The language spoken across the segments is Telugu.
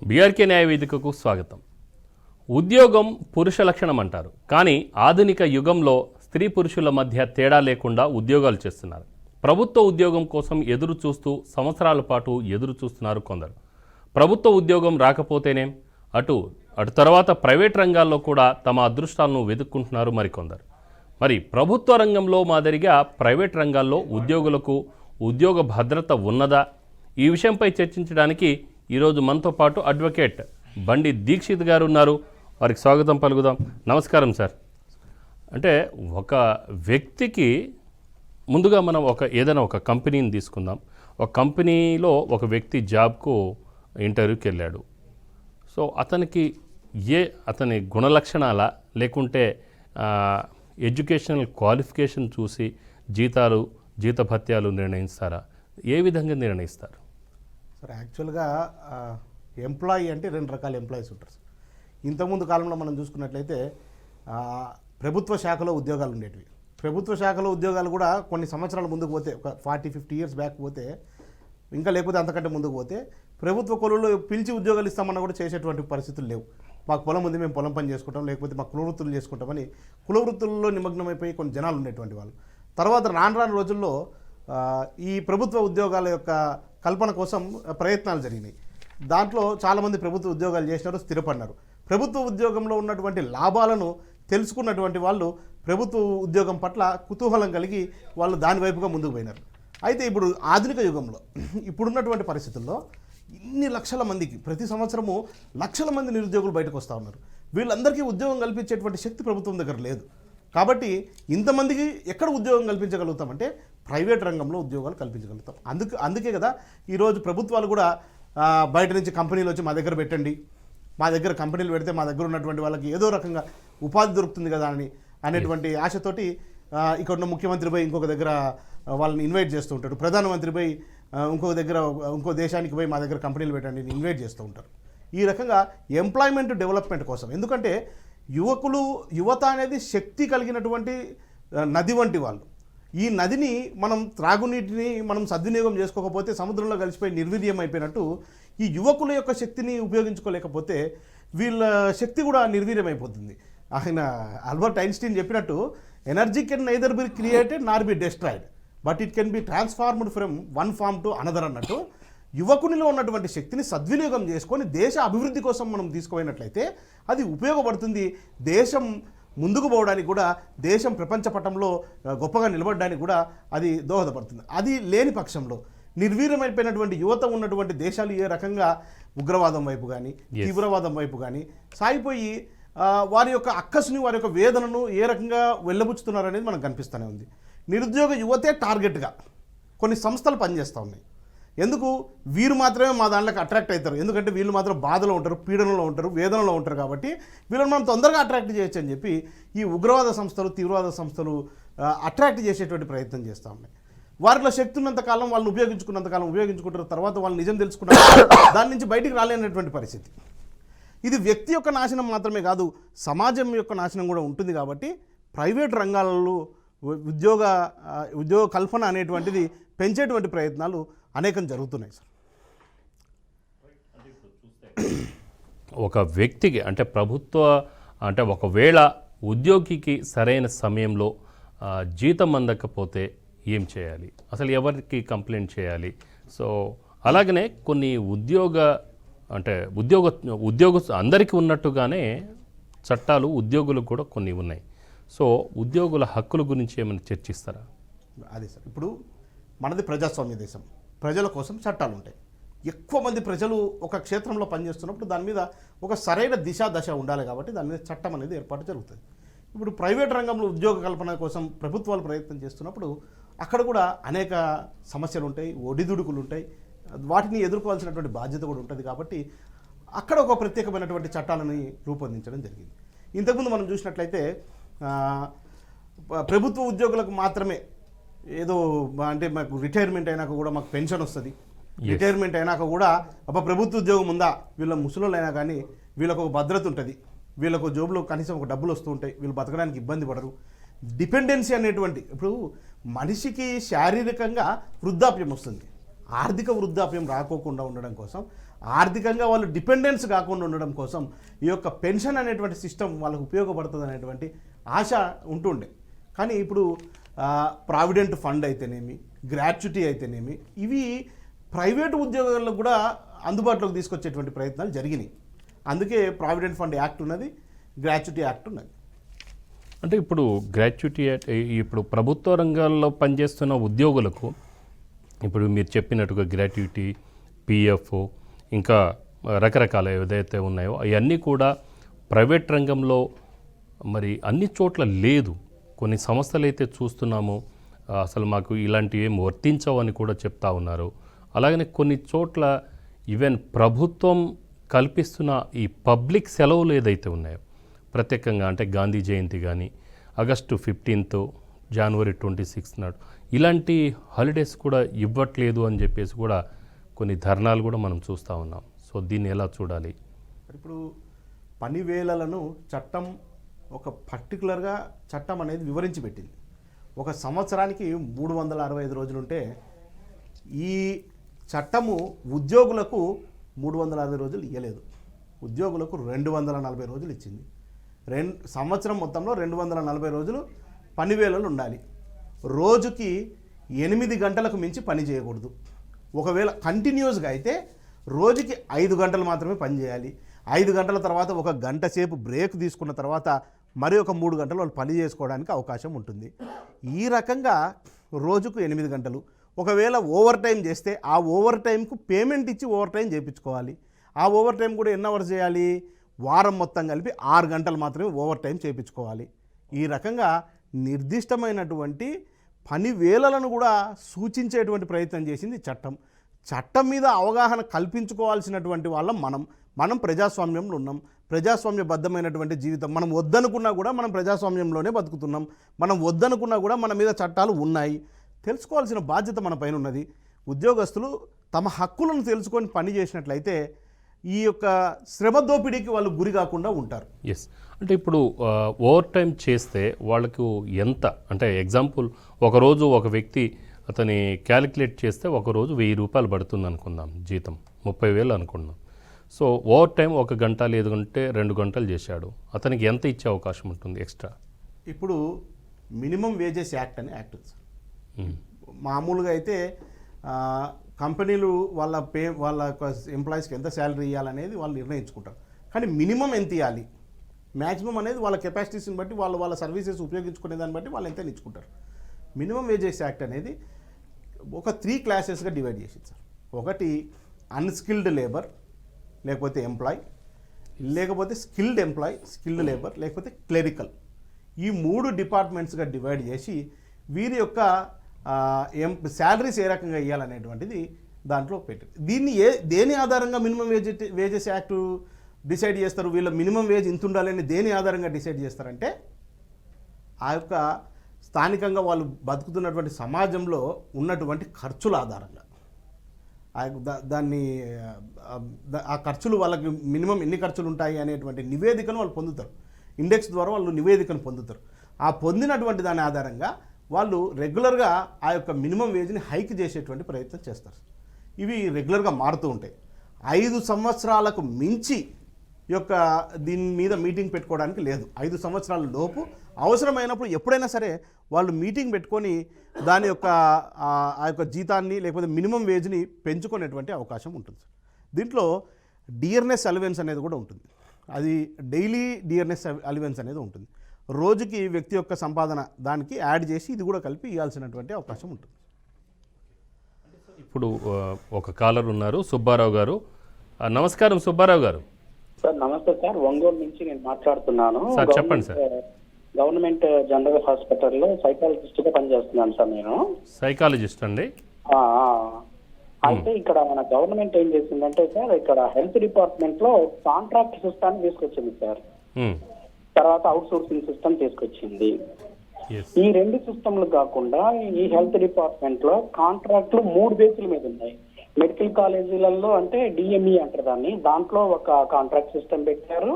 బీఆర్కే న్యాయ వేదికకు స్వాగతం. ఉద్యోగం పురుష లక్షణం అంటారు, కానీ ఆధునిక యుగంలో స్త్రీ పురుషుల మధ్య తేడా లేకుండా ఉద్యోగాలు చేస్తున్నారు. ప్రభుత్వ ఉద్యోగం కోసం ఎదురు చూస్తూ సంవత్సరాల పాటు ఎదురు చూస్తున్నారు కొందరు. ప్రభుత్వ ఉద్యోగం రాకపోతేనే అటు తర్వాత ప్రైవేట్ రంగాల్లో కూడా తమ అదృష్టాలను వెతుక్కుంటున్నారు మరికొందరు. మరి ప్రభుత్వ రంగంలో మాదిరిగా ప్రైవేట్ రంగాల్లో ఉద్యోగులకు ఉద్యోగ భద్రత ఉన్నదా? ఈ విషయంపై చర్చించడానికి ఈరోజు మనతో పాటు అడ్వకేట్ బండి దీక్షిత్ గారు ఉన్నారు. వారికి స్వాగతం పలుకుదాం. నమస్కారం సార్. అంటే ఒక వ్యక్తికి ముందుగా మనం ఏదైనా ఒక కంపెనీని తీసుకుందాం. ఒక కంపెనీలో ఒక వ్యక్తి జాబ్కు ఇంటర్వ్యూకి వెళ్ళాడు. సో అతని గుణలక్షణాల లేకుంటే ఎడ్యుకేషనల్ క్వాలిఫికేషన్ చూసి జీతభత్యాలు నిర్ణయిస్తారా? ఏ విధంగా నిర్ణయిస్తారు సార్? యాక్చువల్గా ఎంప్లాయీ అంటే రెండు రకాల ఎంప్లాయీస్ ఉంటారు సార్. ఇంతకుముందు కాలంలో మనం చూసుకున్నట్లయితే ప్రభుత్వ శాఖలో ఉద్యోగాలు ఉండేటివి. ప్రభుత్వ శాఖలో ఉద్యోగాలు కూడా కొన్ని సంవత్సరాల ముందుకు పోతే, ఒక 40-50 ఇయర్స్ బ్యాక్ పోతే, ఇంకా లేకపోతే అంతకంటే ముందుకు పోతే, ప్రభుత్వ కొలువులో పిలిచి ఉద్యోగాలు ఇస్తామన్నా కూడా చేసేటువంటి పరిస్థితులు లేవు. మాకు పొలం ఉంది, మేము పొలం పని చేసుకుంటాం, లేకపోతే మాకు కులవృత్తులు చేసుకుంటామని కులవృత్తుల్లో నిమగ్నమైపోయి కొన్ని జనాలు ఉండేటువంటి వాళ్ళు. తర్వాత రాను రోజుల్లో ఈ ప్రభుత్వ ఉద్యోగాల యొక్క కల్పన కోసం ప్రయత్నాలు జరిగినాయి. దాంట్లో చాలామంది ప్రభుత్వ ఉద్యోగాలు చేసినారు, స్థిరపడినారు. ప్రభుత్వ ఉద్యోగంలో ఉన్నటువంటి లాభాలను తెలుసుకున్నటువంటి వాళ్ళు ప్రభుత్వ ఉద్యోగం పట్ల కుతూహలం కలిగి వాళ్ళు దాని వైపుగా ముందుకు పోయినారు. అయితే ఇప్పుడు ఆధునిక యుగంలో ఇప్పుడున్నటువంటి పరిస్థితుల్లో ఇన్ని లక్షల మందికి ప్రతి సంవత్సరము లక్షల మంది నిరుద్యోగులు బయటకు వస్తూ ఉన్నారు. వీళ్ళందరికీ ఉద్యోగం కల్పించేటువంటి శక్తి ప్రభుత్వం దగ్గర లేదు. కాబట్టి ఇంతమందికి ఎక్కడ ఉద్యోగం కల్పించగలుగుతామంటే ప్రైవేట్ రంగంలో ఉద్యోగాలు కల్పించగలుగుతాం. అందుకే కదా ఈరోజు ప్రభుత్వాలు కూడా బయట నుంచి కంపెనీలు వచ్చి మా దగ్గర పెట్టండి, మా దగ్గర కంపెనీలు పెడితే మా దగ్గర ఉన్నటువంటి వాళ్ళకి ఏదో రకంగా ఉపాధి దొరుకుతుంది కదా అనేటువంటి ఆశతోటి ఇక్కడ ఉన్న ముఖ్యమంత్రి పోయి ఇంకొక దగ్గర వాళ్ళని ఇన్వైట్ చేస్తూ ఉంటాడు. ప్రధానమంత్రి పోయి ఇంకో దేశానికి పోయి మా దగ్గర కంపెనీలు పెట్టండి ఇన్వైట్ చేస్తూ ఉంటారు. ఈ రకంగా ఎంప్లాయ్మెంట్ డెవలప్మెంట్ కోసం, ఎందుకంటే యువత అనేది శక్తి కలిగినటువంటి నది వంటి వాళ్ళు. ఈ నదిని మనం త్రాగునీటిని మనం సద్వినియోగం చేసుకోకపోతే సముద్రంలో కలిసిపోయి నిర్వీర్యం అయిపోయినట్టు ఈ యువకుల యొక్క శక్తిని ఉపయోగించుకోలేకపోతే వీళ్ళ శక్తి కూడా నిర్వీర్యం అయిపోతుంది. ఆల్బర్ట్ ఐన్స్టీన్ చెప్పినట్టు energy can neither be created nor be destroyed, but it can be transformed from one form to another అన్నట్టు యువకునిలో ఉన్నటువంటి శక్తిని సద్వినియోగం చేసుకొని దేశ అభివృద్ధి కోసం మనం తీసుకుపోయినట్లయితే అది ఉపయోగపడుతుంది. దేశం ముందుకు పోవడానికి కూడా, దేశం ప్రపంచ పటంలో గొప్పగా నిలబడడానికి కూడా అది దోహదపడుతుంది. అది లేని పక్షంలో నిర్వీర్యమైపోయినటువంటి యువత ఉన్నటువంటి దేశాలు ఏ రకంగా ఉగ్రవాదం వైపు కానీ తీవ్రవాదం వైపు కానీ సాగిపోయి వారి యొక్క అక్కసుని, వారి యొక్క వేదనను ఏ రకంగా వెళ్ళబుచ్చుతున్నారు అనేది మనకు కనిపిస్తూనే ఉంది. నిరుద్యోగ యువతే టార్గెట్గా కొన్ని సంస్థలు పనిచేస్తూ ఉన్నాయి. ఎందుకు? వీరు మాత్రమే మా దాంట్లోకి అట్రాక్ట్ అవుతారు, ఎందుకంటే వీళ్ళు మాత్రం బాధలో ఉంటారు, పీడనలో ఉంటారు, వేదనలో ఉంటారు. కాబట్టి వీళ్ళని మనం తొందరగా అట్రాక్ట్ చేయొచ్చు అని చెప్పి ఈ ఉగ్రవాద సంస్థలు, తీవ్రవాద సంస్థలు అట్రాక్ట్ చేసేటువంటి ప్రయత్నం చేస్తూ ఉన్నాయి. వారిలో శక్తి ఉన్నంతకాలం వాళ్ళని ఉపయోగించుకున్నంతకాలం ఉపయోగించుకుంటారు. తర్వాత వాళ్ళు నిజం తెలుసుకున్నారు, దాని నుంచి బయటికి రాలేనటువంటి పరిస్థితి. ఇది వ్యక్తి యొక్క నాశనం మాత్రమే కాదు, సమాజం యొక్క నాశనం కూడా ఉంటుంది. కాబట్టి ప్రైవేట్ రంగాలలో ఉద్యోగ కల్పన అనేటువంటిది పెంచేటువంటి ప్రయత్నాలు అనేకం జరుగుతున్నాయి సార్. ఒక వ్యక్తికి అంటే ఒకవేళ ఉద్యోగికి సరైన సమయంలో జీతం అందకపోతే ఏం చేయాలి? అసలు ఎవరికి కంప్లైంట్ చేయాలి? సో అలాగనే కొన్ని ఉద్యోగ అందరికీ ఉన్నట్టుగానే చట్టాలు ఉద్యోగులకు కూడా కొన్ని ఉన్నాయి. సో ఉద్యోగుల హక్కుల గురించి ఏమైనా చర్చిస్తారా? అదే సార్, ఇప్పుడు మనది ప్రజాస్వామ్య దేశం, ప్రజల కోసం చట్టాలు ఉంటాయి. ఎక్కువ మంది ప్రజలు ఒక క్షేత్రంలో పనిచేస్తున్నప్పుడు దాని మీద ఒక సరైన దశ ఉండాలి. కాబట్టి దాని మీద చట్టం అనేది ఏర్పాటు జరుగుతుంది. ఇప్పుడు ప్రైవేట్ రంగంలో ఉద్యోగ కల్పన కోసం ప్రభుత్వాలు ప్రయత్నం చేస్తున్నప్పుడు అక్కడ కూడా అనేక సమస్యలు ఉంటాయి, ఒడిదుడుకులు ఉంటాయి, వాటిని ఎదుర్కోవాల్సినటువంటి బాధ్యత కూడా ఉంటుంది. కాబట్టి అక్కడ ఒక ప్రత్యేకమైనటువంటి చట్టాలని రూపొందించడం జరిగింది. ఇంతకుముందు మనం చూసినట్లయితే ప్రభుత్వ ఉద్యోగులకు మాత్రమే ఏదో అంటే మాకు రిటైర్మెంట్ అయినాక కూడా మాకు పెన్షన్ వస్తుంది, రిటైర్మెంట్ అయినాక కూడా ప్రభుత్వ ఉద్యోగం ఉందా, వీళ్ళ ముసలోళ్ళు అయినా కానీ వీళ్ళకు ఒక భద్రత ఉంటుంది, వీళ్ళకు జోబులో కనీసం ఒక డబ్బులు వస్తూ ఉంటాయి, వీళ్ళు బతకడానికి ఇబ్బంది పడరు. డిపెండెన్సీ అనేటువంటి, ఇప్పుడు మనిషికి శారీరకంగా వృద్ధాప్యం వస్తుంది, ఆర్థిక వృద్ధాప్యం రాకోకుండా ఉండడం కోసం ఆర్థికంగా వాళ్ళు డిపెండెన్స్ కాకుండా ఉండడం కోసం ఈ యొక్క పెన్షన్ అనేటువంటి సిస్టమ్ వాళ్ళకు ఉపయోగపడుతుంది అనేటువంటి ఆశ ఉంటుండే. కానీ ఇప్పుడు ప్రావిడెంట్ ఫండ్ అయితేనేమి, గ్రాట్యుటీ అయితేనేమి, ఇవి ప్రైవేటు ఉద్యోగాలకు కూడా అందుబాటులోకి తీసుకొచ్చేటువంటి ప్రయత్నాలు జరిగినాయి. అందుకే ప్రావిడెంట్ ఫండ్ యాక్ట్ ఉన్నది, గ్రాట్యుటీ యాక్ట్ ఉన్నది. అంటే ఇప్పుడు గ్రాట్యుటీ ఇప్పుడు ప్రభుత్వ రంగాల్లో పనిచేస్తున్న ఉద్యోగులకు ఇప్పుడు మీరు చెప్పినట్టుగా గ్రాట్యుటీ, పిఎఫ్, ఇంకా రకరకాల ఏదైతే ఉన్నాయో అవన్నీ కూడా ప్రైవేట్ రంగంలో మరి అన్ని చోట్ల లేదు. కొన్ని సంస్థలు అయితే చూస్తున్నాము అసలు మాకు ఇలాంటివి ఏం వర్తించవని కూడా చెప్తా ఉన్నారు. అలాగనే కొన్ని చోట్ల ఈవెన్ ప్రభుత్వం కల్పిస్తున్న ఈ పబ్లిక్ సెలవులు ఏదైతే ఉన్నాయో ప్రత్యేకంగా, అంటే గాంధీ జయంతి కానీ, ఆగస్టు 15th, జనవరి 26 నాడు ఇలాంటి హాలిడేస్ కూడా ఇవ్వట్లేదు అని చెప్పేసి కూడా కొన్ని ధర్నాలు కూడా మనం చూస్తూ ఉన్నాం. సో దీన్ని ఎలా చూడాలి? ఇప్పుడు పని వేళలను చట్టం ఒక పర్టికులర్గా చట్టం అనేది వివరించి పెట్టింది. ఒక సంవత్సరానికి 365 రోజులుంటే ఈ చట్టము ఉద్యోగులకు 360 రోజులు ఇవ్వలేదు, ఉద్యోగులకు 240 రోజులు ఇచ్చింది. సంవత్సరం మొత్తంలో 240 రోజులు పని వేళలు ఉండాలి. రోజుకి 8 గంటలకు మించి పని చేయకూడదు. ఒకవేళ కంటిన్యూస్గా అయితే రోజుకి 5 గంటలు మాత్రమే పని చేయాలి. 5 గంటల తర్వాత 1 గంట సేపు బ్రేక్ తీసుకున్న తర్వాత మరి ఒక 3 గంటలు వాళ్ళు పని చేసుకోవడానికి అవకాశం ఉంటుంది. ఈ రకంగా రోజుకు 8 గంటలు. ఒకవేళ ఓవర్ టైం చేస్తే ఆ ఓవర్ టైంకు పేమెంట్ ఇచ్చి ఓవర్ టైం చేయించుకోవాలి. ఆ ఓవర్ టైం కూడా ఎన్ని అవర్స్ చేయాలి? వారం మొత్తం కలిపి 6 గంటలు మాత్రమే ఓవర్ టైం చేయించుకోవాలి. ఈ రకంగా నిర్దిష్టమైనటువంటి పని వేళలను కూడా సూచించేటువంటి ప్రయత్నం చేసింది చట్టం. చట్టం మీద అవగాహన కల్పించుకోవాల్సినటువంటి వాళ్ళం మనం ప్రజాస్వామ్యంలో ఉన్నాం. ప్రజాస్వామ్యబద్ధమైనటువంటి జీవితం. మనం వద్దనుకున్నా కూడా మనం ప్రజాస్వామ్యంలోనే బతుకుతున్నాం. మనం వద్దనుకున్నా కూడా మన మీద చట్టాలు ఉన్నాయి. తెలుసుకోవాల్సిన బాధ్యత మన పైన ఉన్నది. ఉద్యోగస్తులు తమ హక్కులను తెలుసుకొని పని చేసినట్లయితే ఈ యొక్క శ్రమ దోపిడీకి వాళ్ళు గురి కాకుండా ఉంటారు. ఎస్, అంటే ఇప్పుడు ఓవర్ టైం చేస్తే వాళ్ళకు ఎంత, అంటే ఎగ్జాంపుల్ ఒకరోజు ఒక వ్యక్తి అతని క్యాలిక్యులేట్ చేస్తే ఒకరోజు 1000 రూపాయలు పడుతుంది అనుకుందాం, జీతం 30,000 అనుకుందాం. సో ఓవర్ టైం 1 గంట లేదంటే 2 గంటలు చేశాడు, అతనికి ఎంత ఇచ్చే అవకాశం ఉంటుంది ఎక్స్ట్రా? ఇప్పుడు మినిమం వేజెస్ యాక్ట్ అని యాక్ట్ ఉంది. మామూలుగా అయితే కంపెనీలు వాళ్ళ ఎంప్లాయీస్కి ఎంత శాలరీ ఇవ్వాలనేది వాళ్ళు నిర్ణయించుకుంటారు. కానీ మినిమం ఎంత ఇవ్వాలి, మ్యాక్సిమం అనేది వాళ్ళ కెపాసిటీస్ని బట్టి వాళ్ళ సర్వీసెస్ ఉపయోగించుకునే దాన్ని బట్టి వాళ్ళు ఎంత ఇచ్చుకుంటారు. మినిమం వేజెస్ యాక్ట్ అనేది ఒక 3 క్లాసెస్గా డివైడ్ చేసింది సార్. ఒకటి అన్స్కిల్డ్ లేబర్, లేకపోతే ఎంప్లాయ్, లేకపోతే స్కిల్డ్ ఎంప్లాయ్, స్కిల్డ్ లేబర్, లేకపోతే క్లెరికల్. ఈ 3 డిపార్ట్మెంట్స్గా డివైడ్ చేసి వీరి యొక్క శాలరీస్ ఏ రకంగా ఇవ్వాలనేటువంటిది దాంట్లో పెట్టింది. దీన్ని దేని ఆధారంగా మినిమం వేజెస్ యాక్ట్ డిసైడ్ చేస్తారు? వీళ్ళ మినిమం వేజ్ ఇంత ఉండాలని దేని ఆధారంగా డిసైడ్ చేస్తారంటే ఆ యొక్క స్థానికంగా వాళ్ళు బతుకుతున్నటువంటి సమాజంలో ఉన్నటువంటి ఖర్చుల ఆధారంగా ఆ ఖర్చులు వాళ్ళకి మినిమం ఎన్ని ఖర్చులు ఉంటాయి అనేటువంటి నివేదికను వాళ్ళు పొందుతారు. ఇండెక్స్ ద్వారా వాళ్ళు నివేదికను పొందుతారు. ఆ పొందినటువంటి దాని ఆధారంగా వాళ్ళు రెగ్యులర్గా ఆ యొక్క మినిమం వేజ్ని హైక్ చేసేటువంటి ప్రయత్నం చేస్తారు. ఇవి రెగ్యులర్గా మారుతూ ఉంటాయి. 5 సంవత్సరాలకు మించి యొక్క దీని మీద మీటింగ్ పెట్టుకోవడానికి లేదు. 5 సంవత్సరాల లోపు అవసరమైనప్పుడు ఎప్పుడైనా సరే వాళ్ళు మీటింగ్ పెట్టుకొని దాని యొక్క ఆ యొక్క జీతాన్ని లేకపోతే మినిమం వేజ్ని పెంచుకునేటువంటి అవకాశం ఉంటుంది. దీంట్లో డియర్నెస్ అలవెన్స్ అనేది కూడా ఉంటుంది. అది డైలీ డియర్నెస్ అలవెన్స్ అనేది ఉంటుంది. రోజుకి వ్యక్తి యొక్క సంపాదన దానికి యాడ్ చేసి ఇది కూడా కలిపి ఇవ్వాల్సినటువంటి అవకాశం ఉంటుంది. ఇప్పుడు ఒక కాలర్ ఉన్నారు, సుబ్బారావు గారు. నమస్కారం సుబ్బారావు గారు. సార్ నమస్తే సార్, ఒంగోలు నుంచి నేను మాట్లాడుతున్నాను. సార్ చెప్పండి సార్. గవర్నమెంట్ జనరల్ హాస్పిటల్లో సైకాలజిస్ట్గా పనిచేస్తున్నాను సార్ నేను. సైకాలజిస్ట్ అండి? అయితే ఇక్కడ మన గవర్నమెంట్ ఏం చేసిందంటే సార్, ఇక్కడ హెల్త్ డిపార్ట్మెంట్ లో కాంట్రాక్ట్ సిస్టమ్ తీసుకొచ్చింది సార్. తర్వాత అవుట్ సోర్సింగ్ సిస్టమ్ తీసుకొచ్చింది. ఈ 2 సిస్టమ్లు కాకుండా ఈ హెల్త్ డిపార్ట్మెంట్ లో కాంట్రాక్ట్లు 3 బేసుల మీద ఉన్నాయి. మెడికల్ కాలేజీలలో అంటే డిఎంఈ అంటారు దాన్ని, దాంట్లో ఒక కాంట్రాక్ట్ సిస్టమ్ పెట్టారు.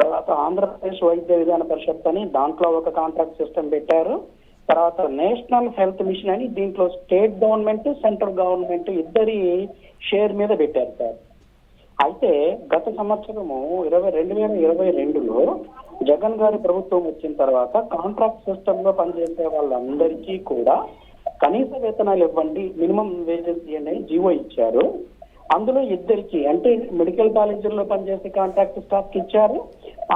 తర్వాత ఆంధ్రప్రదేశ్ వైద్య విధాన పరిషత్ అని దాంట్లో ఒక కాంట్రాక్ట్ సిస్టమ్ పెట్టారు. తర్వాత నేషనల్ హెల్త్ మిషన్ అని దీంట్లో స్టేట్ గవర్నమెంట్, సెంట్రల్ గవర్నమెంట్ ఇద్దరి షేర్ మీద పెట్టారు సార్. అయితే గత సంవత్సరము 2022లో జగన్ గారి ప్రభుత్వం వచ్చిన తర్వాత కాంట్రాక్ట్ సిస్టమ్ లో పనిచేసే వాళ్ళందరికీ కూడా కనీస వేతనాలు ఇవ్వండి, మినిమం వేజెస్ ఇవ్వండి అని జీవో ఇచ్చారు. అందులో ఇద్దరికి, అంటే మెడికల్ కాలేజీల్లో పనిచేసే కాంట్రాక్ట్ స్టాఫ్ కి ఇచ్చారు,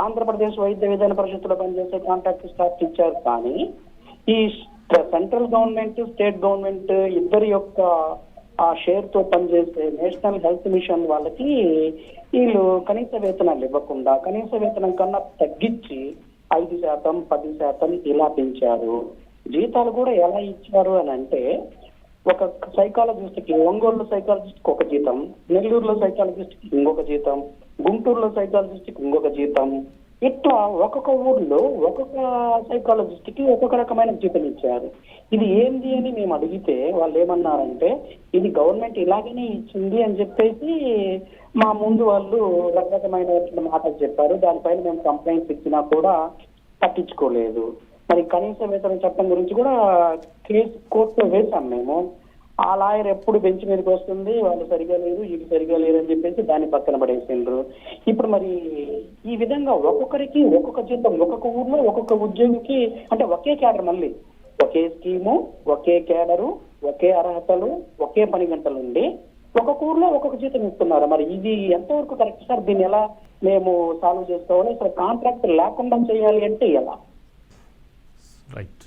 ఆంధ్రప్రదేశ్ వైద్య విధాన పరిషత్తులో పనిచేసే కాంట్రాక్ట్ స్టాఫ్ కి ఇచ్చారు. కానీ ఈ సెంట్రల్ గవర్నమెంట్, స్టేట్ గవర్నమెంట్ ఇద్దరి యొక్క ఆ షేర్ తో పనిచేసే నేషనల్ హెల్త్ మిషన్ వాళ్ళకి వీళ్ళు కనీస వేతనాలు ఇవ్వకుండా కనీస వేతనం కన్నా తగ్గించి 5%, 10% ఇలా పెంచారు. జీతాలు కూడా ఎలా ఇచ్చారు అని అంటే, ఒక సైకాలజిస్ట్ కి, ఒంగోలు సైకాలజిస్ట్ కి ఒక జీతం, నెల్లూరులో సైకాలజిస్ట్ కి ఇంకొక జీతం, గుంటూరులో సైకాలజిస్ట్ కి ఇంకొక జీతం, ఇట్లా ఒక్కొక్క ఊర్లో ఒక్కొక్క సైకాలజిస్ట్ కి ఒక్కొక్క రకమైన జీతం ఇచ్చారు. ఇది ఏంది అని మేము అడిగితే వాళ్ళు ఏమన్నారంటే, ఇది గవర్నమెంట్ ఇలాగనే ఇచ్చింది అని చెప్పేసి మా ముందు వాళ్ళు రకరకమైన మాటలు చెప్పారు. దానిపైన మేము కంప్లైంట్స్ ఇచ్చినా కూడా పట్టించుకోలేదు. మరి కనీస వేతన చట్టం గురించి కూడా కేసు కోర్టులో వేశాం మేము. ఆ లాయర్ ఎప్పుడు బెంచ్ మీదకి వస్తుంది, వాళ్ళు సరిగా లేరు, ఇది సరిగా లేరు అని చెప్పేసి దాన్ని పక్కన పడేసిండ్రు. ఇప్పుడు మరి ఈ విధంగా ఒక్కొక్కరికి ఒక్కొక్క జీతం, ఒక్కొక్క ఊర్లో ఒక్కొక్క ఉద్యోగికి, అంటే ఒకే క్యాడర్, మళ్ళీ ఒకే స్కీము, ఒకే క్యాడరు, ఒకే అర్హతలు, ఒకే పని గంటలు ఉండి ఒక్కొక్క ఊర్లో ఒక్కొక్క జీతం ఇస్తున్నారు. మరి ఇది ఎంతవరకు కరెక్ట్ సార్? దీన్ని ఎలా మేము సాల్వ్ చేసుకోవాలి? అసలు కాంట్రాక్ట్ లేకుండా చేయాలి అంటే ఎలా? రైట్.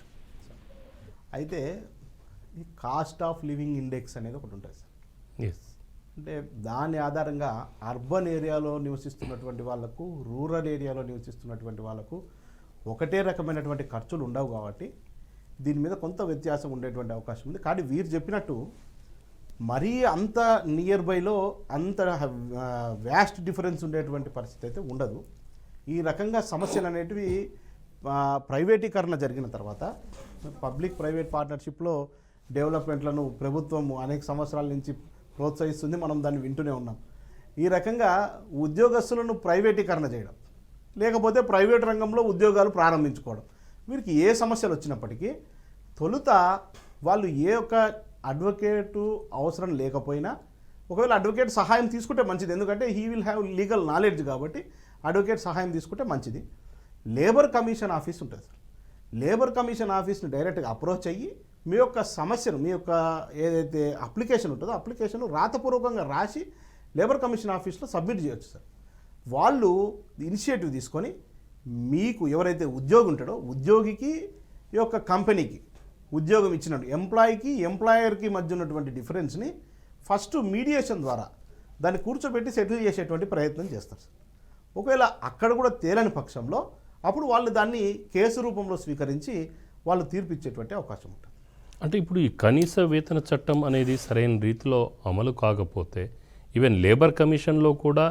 అయితే ఈ కాస్ట్ ఆఫ్ లివింగ్ ఇండెక్స్ అనేది ఒకటి ఉంటుంది సార్. ఎస్. అంటే దాని ఆధారంగా అర్బన్ ఏరియాలో నివసిస్తున్నటువంటి వాళ్ళకు, రూరల్ ఏరియాలో నివసిస్తున్నటువంటి వాళ్ళకు ఒకటే రకమైనటువంటి ఖర్చులు ఉండవు కాబట్టి దీని మీద కొంత వ్యత్యాసం ఉండేటువంటి అవకాశం ఉంది. కానీ వీరు చెప్పినట్టు మరీ అంత నియర్ బైలో అంత వ్యాస్ట్ డిఫరెన్స్ ఉండేటువంటి పరిస్థితి అయితే ఉండదు. ఈ రకంగా సమస్యలు అనేటివి ప్రైవేటీకరణ జరిగిన తర్వాత, పబ్లిక్ ప్రైవేట్ పార్ట్నర్షిప్లో డెవలప్మెంట్లను ప్రభుత్వం అనేక సంవత్సరాల నుంచి ప్రోత్సహిస్తుంది, మనం దాన్ని వింటూనే ఉన్నాం. ఈ రకంగా ఉద్యోగస్తులను ప్రైవేటీకరణ చేయడం, లేకపోతే ప్రైవేట్ రంగంలో ఉద్యోగాలు ప్రారంభించుకోవడం, వీరికి ఏ సమస్యలు వచ్చినప్పటికీ తొలుత వాళ్ళు ఏ ఒక్క అడ్వకేటు అవసరం లేకపోయినా, ఒకవేళ అడ్వకేట్ సహాయం తీసుకుంటే మంచిది, ఎందుకంటే he will have legal knowledge కాబట్టి అడ్వకేట్ సహాయం తీసుకుంటే మంచిది. లేబర్ కమిషన్ ఆఫీస్ ఉంటుంది సార్. లేబర్ కమిషన్ ఆఫీస్ని డైరెక్ట్గా అప్రోచ్ అయ్యి మీ యొక్క సమస్యను, మీ యొక్క ఏదైతే అప్లికేషన్ ఉంటుందో అప్లికేషన్ రాతపూర్వకంగా రాసి లేబర్ కమిషన్ ఆఫీస్లో సబ్మిట్ చేయొచ్చు సార్. వాళ్ళు ఇనిషియేటివ్ తీసుకొని మీకు ఎవరైతే ఉద్యోగి ఉంటాడో ఉద్యోగికి, ఈ యొక్క కంపెనీకి ఉద్యోగం ఇచ్చినట్టు ఎంప్లాయీకి, ఎంప్లాయర్కి మధ్య ఉన్నటువంటి డిఫరెన్స్ని ఫస్ట్ మీడియేషన్ ద్వారా దాన్ని కూర్చోబెట్టి సెటిల్ చేసేటువంటి ప్రయత్నం చేస్తారు సార్. ఒకవేళ అక్కడ కూడా తేలని పక్షంలో అప్పుడు వాళ్ళు దాన్ని కేసు రూపంలో స్వీకరించి వాళ్ళు తీర్పిచ్చేటువంటి అవకాశం ఉంటుంది. అంటే ఇప్పుడు ఈ కనీస వేతన చట్టం అనేది సరైన రీతిలో అమలు కాకపోతే, ఈవెన్ లేబర్ కమిషన్లో కూడా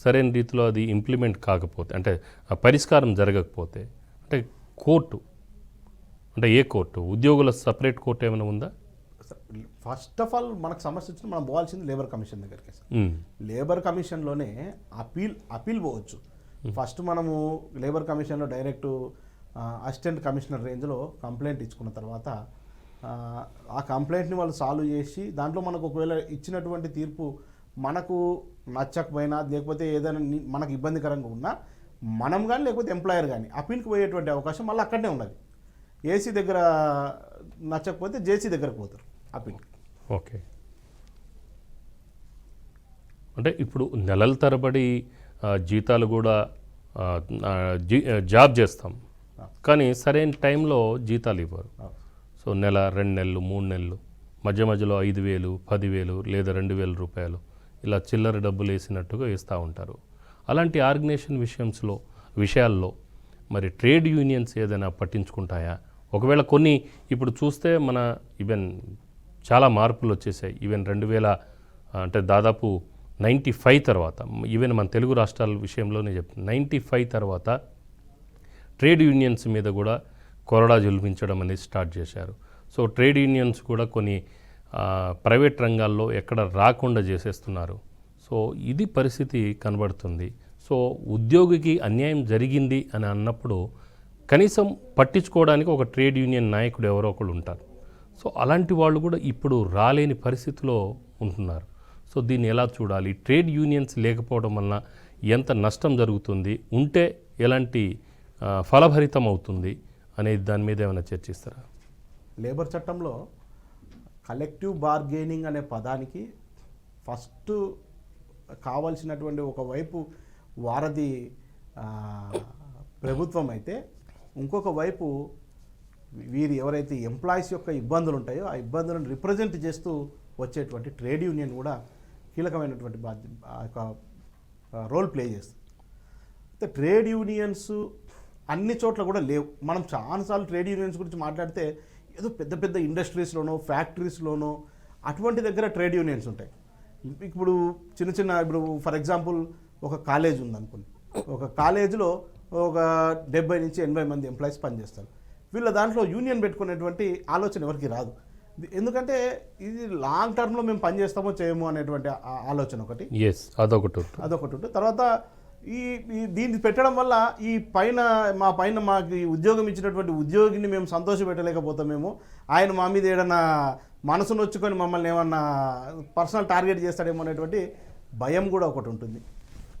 సరైన రీతిలో అది ఇంప్లిమెంట్ కాకపోతే, అంటే ఆ పరిష్కారం జరగకపోతే, అంటే కోర్టు, అంటే ఏ కోర్టు, ఉద్యోగుల సపరేట్ కోర్టు ఏమైనా ఉందా? ఫస్ట్ ఆఫ్ ఆల్ మనకు సమస్య వచ్చింది మనం పోవాల్సింది లేబర్ కమిషన్ దగ్గరికి సార్. లేబర్ కమిషన్లోనే అపీల్ పోవచ్చు. ఫస్ట్ మనము లేబర్ కమిషన్లో డైరెక్ట్ అసిస్టెంట్ కమిషనర్ రేంజ్లో కంప్లైంట్ ఇచ్చుకున్న తర్వాత ఆ కంప్లైంట్ని వాళ్ళు సాల్వ్ చేసి దాంట్లో మనకు ఒకవేళ ఇచ్చినటువంటి తీర్పు మనకు నచ్చకపోయినా, లేకపోతే ఏదైనా మనకు ఇబ్బందికరంగా ఉన్నా మనం కానీ లేకపోతే ఎంప్లాయర్ కానీ అపీల్కి పోయేటువంటి అవకాశం మళ్ళీ అక్కడనే ఉన్నది. ఏసీ దగ్గర నచ్చకపోతే జేసీ దగ్గరకు పోతారు అపీల్. ఓకే. అంటే ఇప్పుడు నెలల తరబడి జీతాలు కూడా జాబ్ చేస్తాం, కానీ సరైన టైంలో జీతాలు ఇవ్వరు. సో నెల, 2 నెలలు, 3 నెలలు, మధ్యలో 5,000, 10,000 లేదా 2,000 రూపాయలు ఇలా చిల్లర డబ్బులు వేసినట్టుగా వేస్తూ ఉంటారు. అలాంటి ఆర్గనైజేషన్ విషయాల్లో మరి ట్రేడ్ యూనియన్స్ ఏదైనా పట్టించుకుంటాయా? ఒకవేళ కొన్ని ఇప్పుడు చూస్తే మన ఈవెన్ చాలా మార్పులు వచ్చేసాయి. ఈవెన్ 2000 అంటే దాదాపు 95 తర్వాత, ఈవెన్ మన తెలుగు రాష్ట్రాల విషయంలోనే చెప్తాను, 95 తర్వాత ట్రేడ్ యూనియన్స్ మీద కూడా కొరడా జుల్పించడం అనేది స్టార్ట్ చేశారు. సో ట్రేడ్ యూనియన్స్ కూడా కొన్ని ప్రైవేట్ రంగాల్లో ఎక్కడ రాకుండా చేసేస్తున్నారు. సో ఇది పరిస్థితి కనబడుతుంది. సో ఉద్యోగికి అన్యాయం జరిగింది అని అన్నప్పుడు కనీసం పట్టించుకోవడానికి ఒక ట్రేడ్ యూనియన్ నాయకుడు ఎవరో ఒకళ్ళు ఉంటారు. సో అలాంటి వాళ్ళు కూడా ఇప్పుడు రాలేని పరిస్థితిలో ఉంటున్నారు. సో దీన్ని ఎలా చూడాలి? ట్రేడ్ యూనియన్స్ లేకపోవడం వలన ఎంత నష్టం జరుగుతుంది, ఉంటే ఎలాంటి ఫలభరితం అవుతుంది అనేది దాని మీద ఏమైనా చర్చిస్తారా? లేబర్ చట్టంలో కలెక్టివ్ బార్గెనింగ్ అనే పదానికి ఫస్ట్ కావాల్సినటువంటి ఒకవైపు వారధి ప్రభుత్వం అయితే, ఇంకొక వైపు వీరి ఎవరైతే ఎంప్లాయీస్ యొక్క ఇబ్బందులు ఉంటాయో ఆ ఇబ్బందులను రిప్రజెంట్ చేస్తూ వచ్చేటువంటి ట్రేడ్ యూనియన్ కూడా కీలకమైనటువంటి రోల్ ప్లే చేస్తుంది. అయితే ట్రేడ్ యూనియన్స్ అన్ని చోట్ల కూడా లేవు. మనం చాలాసార్లు ట్రేడ్ యూనియన్స్ గురించి మాట్లాడితే ఏదో పెద్ద పెద్ద ఇండస్ట్రీస్లోనో ఫ్యాక్టరీస్లోనో అటువంటి దగ్గర ట్రేడ్ యూనియన్స్ ఉంటాయి. ఇప్పుడు ఇప్పుడు ఫర్ ఎగ్జాంపుల్ ఒక కాలేజ్ ఉందనుకోండి, ఒక కాలేజీలో ఒక 70 నుంచి 80 మంది ఎంప్లాయీస్ పనిచేస్తారు. వీళ్ళ దాంట్లో యూనియన్ పెట్టుకునేటువంటి ఆలోచన ఎవరికి రాదు. ఎందుకంటే ఇది లాంగ్ టర్మ్లో మేము పనిచేస్తామో చేయమో అనేటువంటి ఆలోచన ఒకటి, అదొకటి ఉంటుంది. తర్వాత ఈ దీన్ని పెట్టడం వల్ల ఈ పైన మాకు ఉద్యోగం ఇచ్చినటువంటి ఉద్యోగిని మేము సంతోషపెట్టలేకపోతామేమో, ఆయన మా మీద ఏదన్నా మనసు నొచ్చుకొని మమ్మల్ని ఏమన్నా పర్సనల్ టార్గెట్ చేస్తాడేమో అనేటువంటి భయం కూడా ఒకటి ఉంటుంది.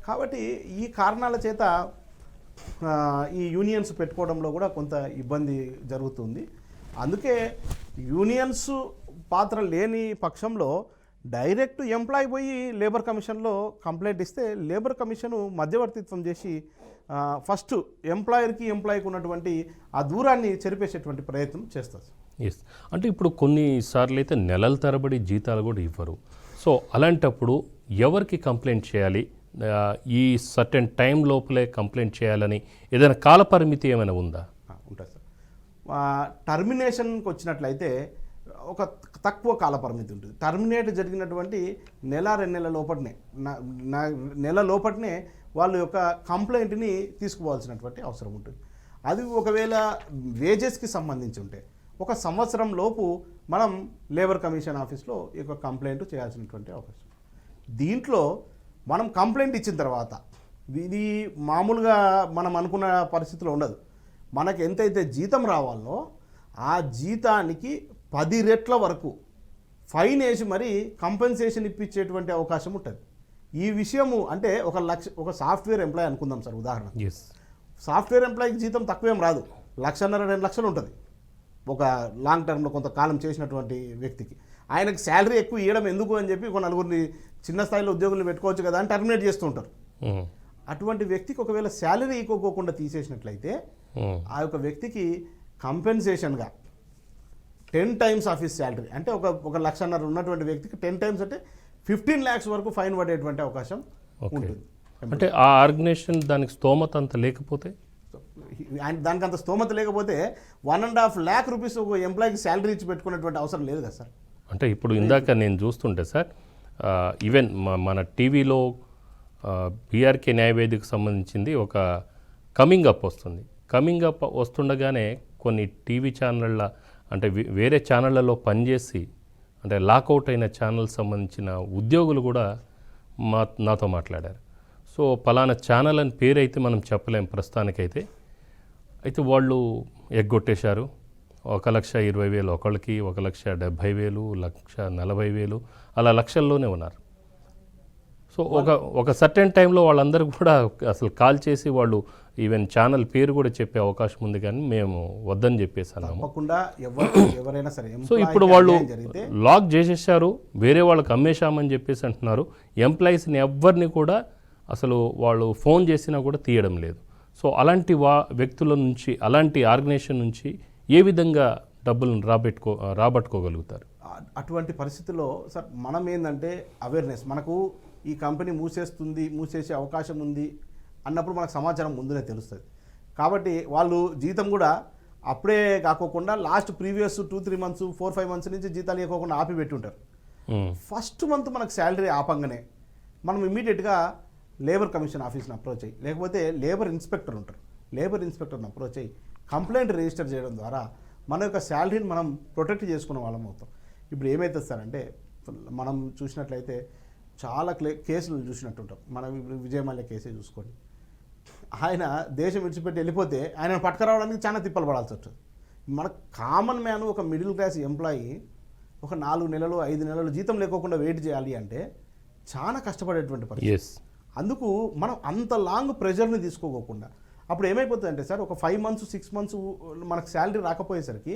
కాబట్టి ఈ కారణాల చేత ఈ యూనియన్స్ పెట్టుకోవడంలో కూడా కొంత ఇబ్బంది జరుగుతుంది. అందుకే యూనియన్స్ పాత్ర లేని పక్షంలో డైరెక్ట్ ఎంప్లాయీ పోయి లేబర్ కమిషన్లో కంప్లైంట్ ఇస్తే లేబర్ కమిషను మధ్యవర్తిత్వం చేసి ఫస్ట్ ఎంప్లాయీకి ఉన్నటువంటి ఆ దూరాన్ని చెరిపేసేటువంటి ప్రయత్నం చేస్తుంది. ఎస్, అంటే ఇప్పుడు కొన్నిసార్లు అయితే నెలల తరబడి జీతాలు కూడా ఇవ్వరు. సో అలాంటప్పుడు ఎవరికి కంప్లైంట్ చేయాలి? ఈ సర్టెన్ టైం లోపలే కంప్లైంట్ చేయాలని ఏదైనా కాలపరిమితి ఏమైనా ఉందా? ఉంటుంది సార్. టర్మినేషన్కి వచ్చినట్లయితే ఒక తక్కువ కాలపరిమితి ఉంటుంది. టర్మినేట్ జరిగినటువంటి నెల 2 నెలల లోపటినే నెల లోపటినే వాళ్ళ యొక్క కంప్లైంట్ని తీసుకోవాల్సినటువంటి అవసరం ఉంటుంది. అది ఒకవేళ వేజెస్కి సంబంధించి ఉంటే 1 సంవత్సరం లోపు మనం లేబర్ కమిషన్ ఆఫీస్లో ఈ యొక్క కంప్లైంట్ చేయాల్సినటువంటి అవకాశం. దీంట్లో మనం కంప్లైంట్ ఇచ్చిన తర్వాత ఇది మామూలుగా మనం అనుకున్న పరిస్థితిలో ఉండదు. మనకు ఎంతైతే జీతం రావాలో ఆ జీతానికి 10 రెట్ల వరకు ఫైన్ వేసి మరీ కంపెన్సేషన్ ఇప్పించేటువంటి అవకాశం ఉంటుంది. ఈ విషయము అంటే ఒక సాఫ్ట్వేర్ ఎంప్లాయీ అనుకుందాం సార్, ఉదాహరణ. సాఫ్ట్వేర్ ఎంప్లాయీకి జీతం తక్కువేం రాదు, 1,50,000 2 లక్షలు ఉంటుంది. ఒక లాంగ్ టర్మ్లో కొంతకాలం చేసినటువంటి వ్యక్తికి ఆయనకు శాలరీ ఎక్కువ ఇవ్వడం ఎందుకు అని చెప్పి ఒక నలుగురిని చిన్న స్థాయిలో ఉద్యోగులను పెట్టుకోవచ్చు కదా అని టర్మినేట్ చేస్తూ ఉంటారు. అటువంటి వ్యక్తికి ఒకవేళ శాలరీ ఇవ్వకోకుండా తీసేసినట్లయితే ఆ యొక్క వ్యక్తికి కంపెన్సేషన్గా 10 టైమ్స్ ఆఫీస్ శాలరీ అంటే ఒక 1,50,000 ఉన్నటువంటి వ్యక్తికి 10 టైమ్స్ అంటే 15 lakhs వరకు ఫైన్ పడేటువంటి అవకాశం ఉంటుంది. అంటే ఆ ఆర్గనైజేషన్ దానికి స్తోమత అంత లేకపోతే, దానికి అంత స్తోమత లేకపోతే 1.5 lakh rupees ఒక ఎంప్లాయీకి శాలరీ ఇచ్చి పెట్టుకునేటువంటి అవసరం లేదు కదా సార్. అంటే ఇప్పుడు ఇందాక నేను చూస్తుంటే సార్, ఈవెన్ మన టీవీలో బీఆర్కే న్యాయవేదికకు సంబంధించింది ఒక కమింగ్ అప్ వస్తుంది. కమింగ్ అప్ వస్తుండగానే కొన్ని టీవీ ఛానళ్ళ అంటే వేరే ఛానళ్లలో పనిచేసి అంటే లాకౌట్ అయిన ఛానల్ సంబంధించిన ఉద్యోగులు కూడా నాతో మాట్లాడారు. సో పలానా ఛానల్ అని పేరు అయితే మనం చెప్పలేం ప్రస్తుతానికైతే. అయితే వాళ్ళు ఎగ్గొట్టేశారు. 1,20,000 ఒకళ్ళకి, 1,70,000, 1,40,000 అలా లక్షల్లోనే ఉన్నారు. సో ఒక సర్టెన్ టైంలో వాళ్ళందరూ కూడా అసలు కాల్ చేసి వాళ్ళు ఈవెన్ ఛానల్ పేరు కూడా చెప్పే అవకాశం ఉంది, కానీ మేము వద్దని చెప్పేసాము. ఎవరైనా సరే సో ఇప్పుడు వాళ్ళు లాక్ చేసేసారు, వేరే వాళ్ళకి అమ్మేశామని చెప్పేసి అంటున్నారు. ఎంప్లాయీస్ని ఎవరిని కూడా అసలు వాళ్ళు ఫోన్ చేసినా కూడా తీయడం లేదు. సో అలాంటి వ్యక్తుల నుంచి, అలాంటి ఆర్గనైజేషన్ నుంచి ఏ విధంగా డబ్బులను రాబట్టుకోగలుగుతారు? అటువంటి పరిస్థితుల్లో సార్ మనం ఏంటంటే అవేర్నెస్, మనకు ఈ కంపెనీ మూసేసే అవకాశం ఉంది అన్నప్పుడు మనకు సమాచారం ముందునే తెలుస్తుంది. కాబట్టి వాళ్ళు జీతం కూడా అప్పుడే కాకోకుండా లాస్ట్ ప్రీవియస్ 2-3 months 4-5 months నుంచి జీతాలు ఇవ్వకుండా ఆపి పెట్టుంటారు. ఫస్ట్ మంత్ మనకు శాలరీ ఆపంగానే మనం ఇమీడియట్గా లేబర్ కమిషన్ ఆఫీస్ని అప్రోచ్ అయ్యి, లేకపోతే లేబర్ ఇన్స్పెక్టర్ ఉంటారు, లేబర్ ఇన్స్పెక్టర్ని అప్రోచ్ అయ్యి కంప్లైంట్ రిజిస్టర్ చేయడం ద్వారా మన యొక్క శాలరీని మనం ప్రొటెక్ట్ చేసుకునే వాళ్ళం అవుతాం. ఇప్పుడు ఏమవుతుంది సార్ అంటే మనం చూసినట్లయితే చాలా కేసులు చూసినట్టుంటాం. మనం ఇప్పుడు విజయమాల్య కేసే చూసుకోండి. ఆయన దేశం విడిచిపెట్టి వెళ్ళిపోతే ఆయన పట్టుకురావడానికి చాలా తిప్పలు పడాల్సి వస్తుంది. మన కామన్ మ్యాన్, ఒక మిడిల్ క్లాస్ ఎంప్లాయీ ఒక 4 నెలలు 5 నెలలు జీతం లేకోకుండా వెయిట్ చేయాలి అంటే చాలా కష్టపడేటువంటి పరిస్థితి. ఎస్ అందుకు మనం అంత లాంగ్ ప్రెషర్ని తీసుకోకుండా అప్పుడు ఏమైపోతుందంటే సార్, ఒక 5 months 6 months మనకు శాలరీ రాకపోయేసరికి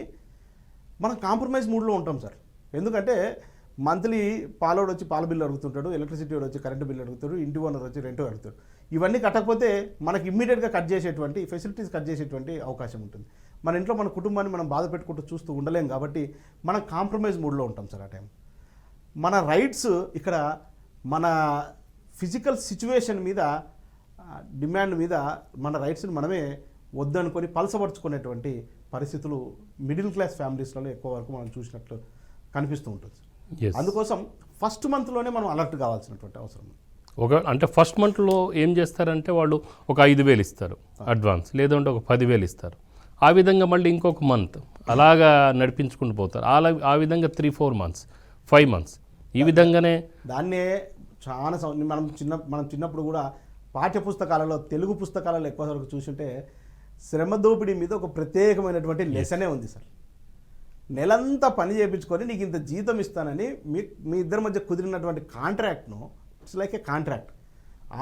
మనం కాంప్రమైజ్ మూడ్లో ఉంటాం సార్. ఎందుకంటే మంత్లీ పాలోడు వచ్చి పాల బిల్లు అడుగుతుంటాడు, ఎలక్ట్రిసిటీ వాడు వచ్చి కరెంటు బిల్లు అడుగుతాడు, ఇంటి ఓనర్ వచ్చి రెంట్ అడుగుతాడు. ఇవన్నీ కట్టకపోతే మనకి ఇమ్మీడియట్గా కట్ చేసేటువంటి ఫెసిలిటీస్ కట్ చేసేటువంటి అవకాశం ఉంటుంది. మన ఇంట్లో మన కుటుంబాన్ని మనం బాధ పెట్టుకుంటూ చూస్తూ ఉండలేం కాబట్టి మనం కాంప్రమైజ్ మూడ్లో ఉంటాం సార్. ఆ టైం మన రైట్స్ ఇక్కడ మన ఫిజికల్ సిచ్యువేషన్ మీద డిమాండ్ మీద మన రైట్స్ని మనమే వద్దనుకొని పలసపరుచుకునేటువంటి పరిస్థితులు మిడిల్ క్లాస్ ఫ్యామిలీస్లలో ఎక్కువ వరకు మనం చూసినట్లు కనిపిస్తూ ఉంటుంది. ఎస్ అందుకోసం ఫస్ట్ మంత్లోనే మనం అలర్ట్ కావాల్సినటువంటి అవసరం ఉంది. అంటే ఫస్ట్ మంత్లో ఏం చేస్తారంటే వాళ్ళు ఒక 5,000 ఇస్తారు అడ్వాన్స్, లేదంటే ఒక 10,000 ఇస్తారు. ఆ విధంగా మళ్ళీ ఇంకొక మంత్ అలాగా నడిపించుకుంటూ పోతారు. ఆ విధంగా 3-4 months 5 months ఈ విధంగానే దాన్నే చాలా మనం చిన్నప్పుడు కూడా పాఠ్య పుస్తకాలలో తెలుగు పుస్తకాలలో ఎక్కువ వరకు చూసుంటే శ్రమ దోపిడీ మీద ఒక ప్రత్యేకమైనటువంటి లెసనే ఉంది సార్. నెలంతా పని చేయించుకొని నీకు ఇంత జీతం ఇస్తానని మీ ఇద్దరి మధ్య కుదిరినటువంటి కాంట్రాక్ట్ను it's like a contract.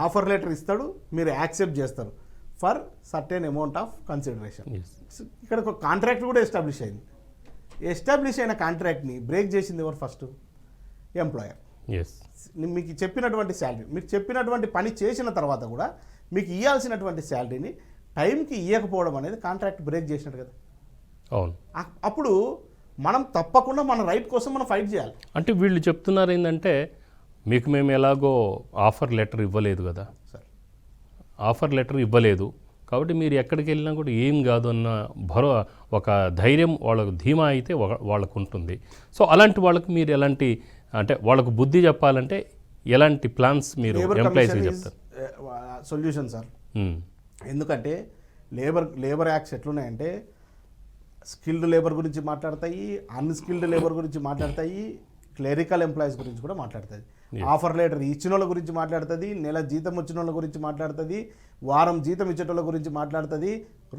Offer letter ఇస్తాడు, మీరు యాక్సెప్ట్ చేస్తారు for certain amount of consideration. ఇక్కడ ఒక కాంట్రాక్ట్ కూడా ఎస్టాబ్లిష్ అయింది. ఎస్టాబ్లిష్ అయిన కాంట్రాక్ట్ని బ్రేక్ చేసింది ఎవరు? First employer. ఎస్ మీకు చెప్పినటువంటి శాలరీ, మీకు చెప్పినటువంటి పని చేసిన తర్వాత కూడా మీకు ఇవ్వాల్సినటువంటి శాలరీని టైంకి ఇవ్వకపోవడం అనేది కాంట్రాక్ట్ బ్రేక్ చేసినట్టు కదా. అవును. అప్పుడు మనం తప్పకుండా మన రైట్ కోసం మనం ఫైట్ చేయాలి. అంటే వీళ్ళు చెప్తున్నారు ఏంటంటే మీకు మేము ఎలాగో ఆఫర్ లెటర్ ఇవ్వలేదు కదా సార్, ఆఫర్ లెటర్ ఇవ్వలేదు కాబట్టి మీరు ఎక్కడికి వెళ్ళినా కూడా ఏం కాదు అన్న ఒక ధైర్యం వాళ్ళకు ధీమా అయితే వాళ్ళకు ఉంటుంది. సో అలాంటి వాళ్ళకు మీరు ఎలాంటి అంటే వాళ్ళకు బుద్ధి చెప్పాలంటే ఎలాంటి ప్లాన్స్ మీరు ఎంప్లాయీస్కి చెప్తారు? Solution sir. ఎందుకంటే లేబర్ యాక్ట్స్ ఎట్లున్నాయంటే స్కిల్డ్ లేబర్ గురించి మాట్లాడతాయి, అన్స్కిల్డ్ లేబర్ గురించి మాట్లాడతాయి, క్లెరికల్ ఎంప్లాయీస్ గురించి కూడా మాట్లాడుతుంది. ఆఫర్ లెటర్ ఇచ్చిన వాళ్ళ గురించి మాట్లాడుతుంది, నెల జీతం వచ్చిన వాళ్ళ గురించి మాట్లాడుతుంది, వారం జీతం ఇచ్చేటోళ్ళ గురించి మాట్లాడుతుంది,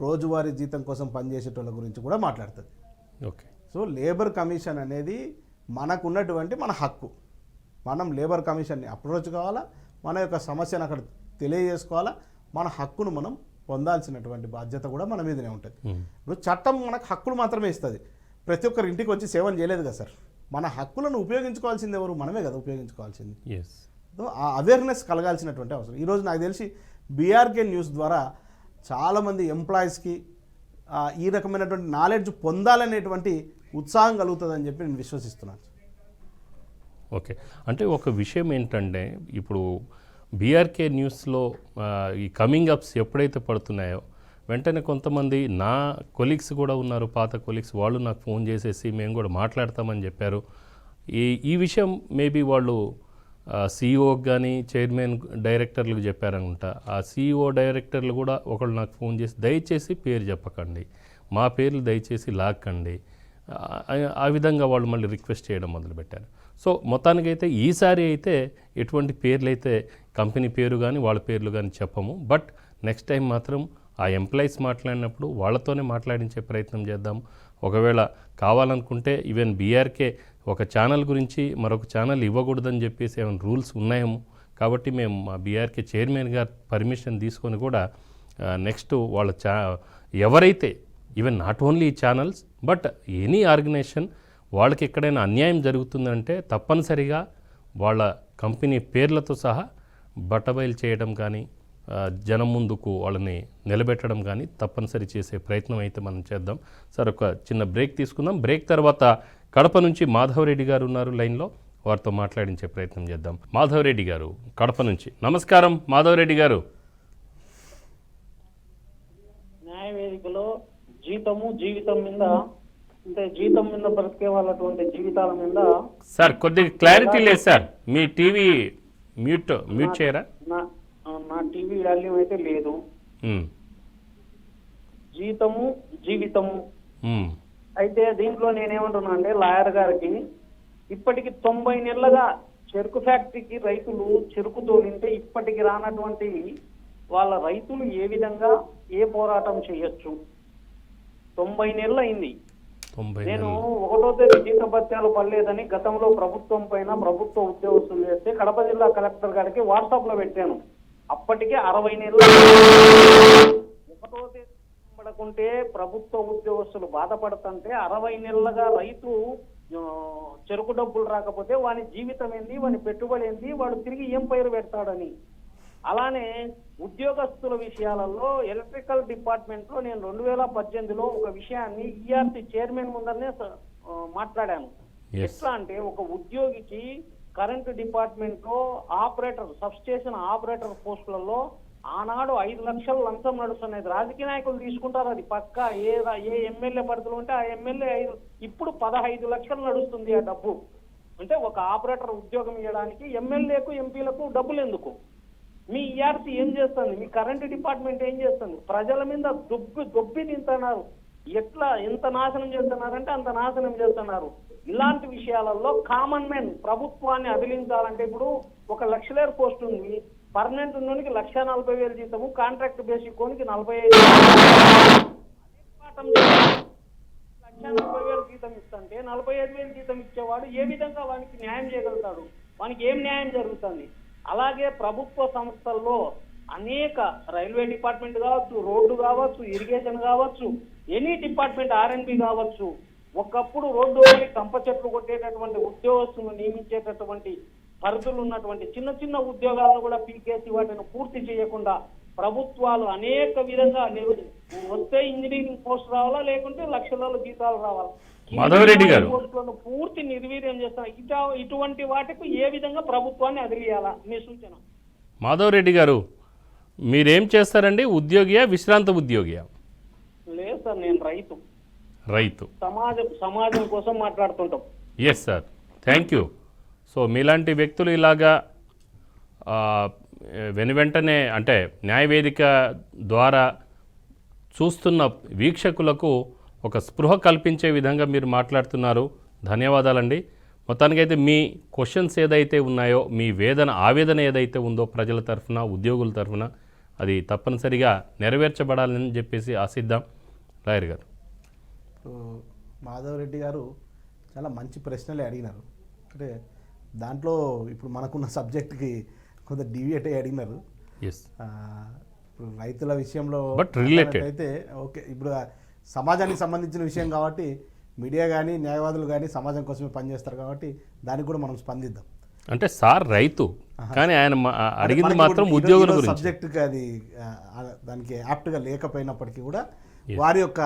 రోజువారీ జీతం కోసం పనిచేసేటోళ్ళ గురించి కూడా మాట్లాడుతుంది. ఓకే. సో లేబర్ కమిషన్ అనేది మనకున్నటువంటి మన హక్కు. మనం లేబర్ కమిషన్ని అప్రోచ్ కావాలా, మన యొక్క సమస్యను అక్కడ తెలియజేసుకోవాలా, మన హక్కును మనం పొందాల్సినటువంటి బాధ్యత కూడా మన మీదనే ఉంటుంది. ఇప్పుడు చట్టం మనకు హక్కులు మాత్రమే ఇస్తుంది, ప్రతి ఒక్కరి ఇంటికి వచ్చి సేవను చేయలేదు కదా సార్. మన హక్కులను ఉపయోగించుకోవాల్సింది ఎవరు? మనమే కదా ఉపయోగించుకోవాల్సింది. సో ఆ అవేర్నెస్ కలగాల్సినటువంటి అవసరం. ఈరోజు నాకు తెలిసి బీఆర్కే న్యూస్ ద్వారా చాలామంది ఎంప్లాయీస్కి ఈ రకమైనటువంటి నాలెడ్జ్ పొందాలనేటువంటి ఉత్సాహం కలుగుతుందని చెప్పి నేను విశ్వసిస్తున్నాను. ఓకే. అంటే ఒక విషయం ఏంటంటే ఇప్పుడు బీఆర్కే న్యూస్లో ఈ కమింగ్ అప్స్ ఎప్పుడైతే పడుతున్నాయో వెంటనే కొంతమంది నా కొలీగ్స్ కూడా ఉన్నారు, పాత కొలీగ్స్, వాళ్ళు నాకు ఫోన్ చేసేసి మేము కూడా మాట్లాడతామని చెప్పారు. ఈ విషయం మేబీ వాళ్ళు సీఈఓకి కానీ చైర్మన్ డైరెక్టర్లకు చెప్పారనుకుంటా. ఆ సీఈఓ డైరెక్టర్లు కూడా ఒకళ్ళు నాకు ఫోన్ చేసి దయచేసి పేరు చెప్పకండి, మా పేర్లు దయచేసి లాక్కండి, ఆ విధంగా వాళ్ళు మళ్ళీ రిక్వెస్ట్ చేయడం మొదలుపెట్టారు. సో మొత్తానికైతే ఈసారి అయితే ఎటువంటి పేర్లు అయితే కంపెనీ పేరు కానీ వాళ్ళ పేర్లు కానీ చెప్పము. బట్ నెక్స్ట్ టైం మాత్రం ఆ ఎంప్లాయీస్ మాట్లాడినప్పుడు వాళ్ళతోనే మాట్లాడించే ప్రయత్నం చేద్దాం. ఒకవేళ కావాలనుకుంటే ఈవెన్ బీఆర్కే ఒక ఛానల్ గురించి మరొక ఛానల్ ఇవ్వకూడదని చెప్పేసి ఏమైనా రూల్స్ ఉన్నాయేమో. కాబట్టి మేము మా బీఆర్కే చైర్మన్ గారు పర్మిషన్ తీసుకొని కూడా నెక్స్ట్ వాళ్ళ ఎవరైతే even not only channels but any organization వాళ్ళకి ఎక్కడైనా అన్యాయం జరుగుతుందంటే తప్పనిసరిగా వాళ్ళ కంపెనీ పేర్లతో సహా బట్టబయలు చేయడం కానీ జనం ముందుకు వాళ్ళని నిలబెట్టడం కానీ తప్పనిసరి చేసే ప్రయత్నం అయితే మనం చేద్దాం. సార్ ఒక చిన్న బ్రేక్ తీసుకుందాం. బ్రేక్ తర్వాత కడప నుంచి మాధవరెడ్డి గారు ఉన్నారు లైన్లో, వారితో మాట్లాడించే ప్రయత్నం చేద్దాం. మాధవరెడ్డి గారు కడప నుంచి. నమస్కారం మాధవరెడ్డి గారు. న్యాయవేదికలో జీతము జీవితం మీద అంటే జీతం మీద బ్రతికే వాళ్ళటువంటి జీవితాల మీద సార్ కొద్దిగా క్లారిటీ లేదు సార్, మీ టీవీ మ్యూట్ చేయరా? నా టీవీ వాల్యూమ్ అయితే లేదు. జీతము జీవితము అయితే దీంట్లో నేనేమంటున్నా అంటే లాయర్ గారికి ఇప్పటికి 90 నెలలుగా చెరుకు ఫ్యాక్టరీకి రైతులు చెరుకు తోలింటే ఇప్పటికి రానటువంటి వాళ్ళ రైతులు ఏ విధంగా ఏ పోరాటం చేయొచ్చు? 90 నెలలు అయింది. నేను 1వ తేదీ జీతభత్యాలు పడలేదని గతంలో ప్రభుత్వం పైన ప్రభుత్వ ఉద్యోగస్తులు చేస్తే కడప జిల్లా కలెక్టర్ గారికి వాట్సాప్ లో పెట్టాను. అప్పటికే 60 నెలలు 1వ తేదీ పడకుంటే ప్రభుత్వ ఉద్యోగస్తులు బాధపడుతుంటే 60 నెలలుగా రైతు చెరుకు డబ్బులు రాకపోతే వాని జీవితం ఏంది, వాని పెట్టుబడి ఏంది, వాడు తిరిగి ఏం పైరు పెడతాడని. అలానే ఉద్యోగస్తుల విషయాలలో ఎలక్ట్రికల్ డిపార్ట్మెంట్ లో నేను 2018లో ఒక విషయాన్ని ఈఆర్సీ చైర్మన్ ముందరనే మాట్లాడాను. ఎట్లా అంటే ఒక ఉద్యోగికి కరెంటు డిపార్ట్మెంట్ లో ఆపరేటర్, సబ్స్టేషన్ ఆపరేటర్ పోస్టులలో ఆనాడు 5 లక్షలు లంచం నడుస్తున్నది. రాజకీయ నాయకులు తీసుకుంటారు, అది పక్క. ఏ ఎమ్మెల్యే పరిధిలో ఉంటే ఆ ఎమ్మెల్యే ఇప్పుడు 15 లక్షలు నడుస్తుంది ఆ డబ్బు. అంటే ఒక ఆపరేటర్ ఉద్యోగం ఇవ్వడానికి ఎమ్మెల్యేకు ఎంపీలకు డబ్బులు ఎందుకు? మీ ఈఆర్సీ ఏం చేస్తుంది? మీ కరెంటు డిపార్ట్మెంట్ ఏం చేస్తుంది? ప్రజల మీద దొబ్బి తింటున్నారు. ఎంత నాశనం చేస్తున్నారంటే అంత నాశనం చేస్తున్నారు. ఇలాంటి విషయాలలో కామన్ మ్యాన్ ప్రభుత్వాన్ని అదిలించాలంటే ఇప్పుడు ఒక లక్షలేరు పోస్ట్ ఉంది, పర్మనెంట్ ఉన్నోనికి 1,40,000 జీతము, కాంట్రాక్ట్ బేసిక్ కోనికి 45,000 జీతం ఇస్తుంటే 45,000 జీతం ఇచ్చేవాడు ఏ విధంగా వానికి న్యాయం చేయగలుగుతాడు? వానికి ఏం న్యాయం జరుగుతుంది? అలాగే ప్రభుత్వ సంస్థల్లో అనేక రైల్వే డిపార్ట్మెంట్ కావచ్చు, రోడ్డు కావచ్చు, ఇరిగేషన్ కావచ్చు, ఎనీ డిపార్ట్మెంట్, ఆర్ఎన్బి కావచ్చు, ఒకప్పుడు రోడ్డు కంప చెట్లు కొట్టేటటువంటి ఉద్యోగస్తులను నియమించేటటువంటి పరిధులు ఉన్నటువంటి చిన్న చిన్న ఉద్యోగాలను కూడా పీకేసి వాటిని పూర్తి చేయకుండా ప్రభుత్వాలు అనేక విధంగా వస్తే ఇంజనీరింగ్ పోస్ట్ రావాలా, లేకుంటే లక్షల జీతాలు రావాలా, మాధవరెడ్డి గారు పోస్టులను పూర్తి నిర్వీర్యం చేస్తున్నారు. ఇటువంటి వాటికి ఏ విధంగా ప్రభుత్వాన్ని అదిలియాలా మీ సూచన? మాధవరెడ్డి గారు, మీరేం చేస్తారండి? ఉద్యోగియా, విశ్రాంత ఉద్యోగియా? లేదు సార్, నేను రైతు. సమాజం కోసం మాట్లాడుతుంటాం. Yes sir, thank you. So మీలాంటి వ్యక్తులు ఇలాగా వెనువెంటనే అంటే న్యాయవేదిక ద్వారా చూస్తున్న వీక్షకులకు ఒక స్పృహ కల్పించే విధంగా మీరు మాట్లాడుతున్నారు. ధన్యవాదాలండి. మొత్తానికైతే మీ క్వశ్చన్స్ ఏదైతే ఉన్నాయో, మీ ఆవేదన ఏదైతే ఉందో ప్రజల తరఫున, ఉద్యోగుల తరఫున, అది తప్పనిసరిగా నెరవేర్చబడాలని చెప్పేసి ఆశిద్దాం. లాయర్ గారు, మాధవరెడ్డి గారు చాలా మంచి ప్రశ్నలే అడిగినారు. అంటే దాంట్లో ఇప్పుడు మనకున్న సబ్జెక్ట్కి కొంత డివియేట్ అయ్యి అడిగినారు. ఎస్, ఇప్పుడు రైతుల విషయంలో బట్ రిలేటెడ్ అయితే ఓకే, ఇప్పుడు సమాజానికి సంబంధించిన విషయం కాబట్టి మీడియా కానీ న్యాయవాదులు కానీ సమాజం కోసమే పనిచేస్తారు కాబట్టి దానికి కూడా మనం స్పందిద్దాం. అంటే సార్ రైతు, కానీ ఆయన అడిగింది మాత్రం ఉద్యోగుల గురించి. సబ్జెక్ట్కి అది దానికి యాప్ట్గా లేకపోయినప్పటికీ కూడా వారి యొక్క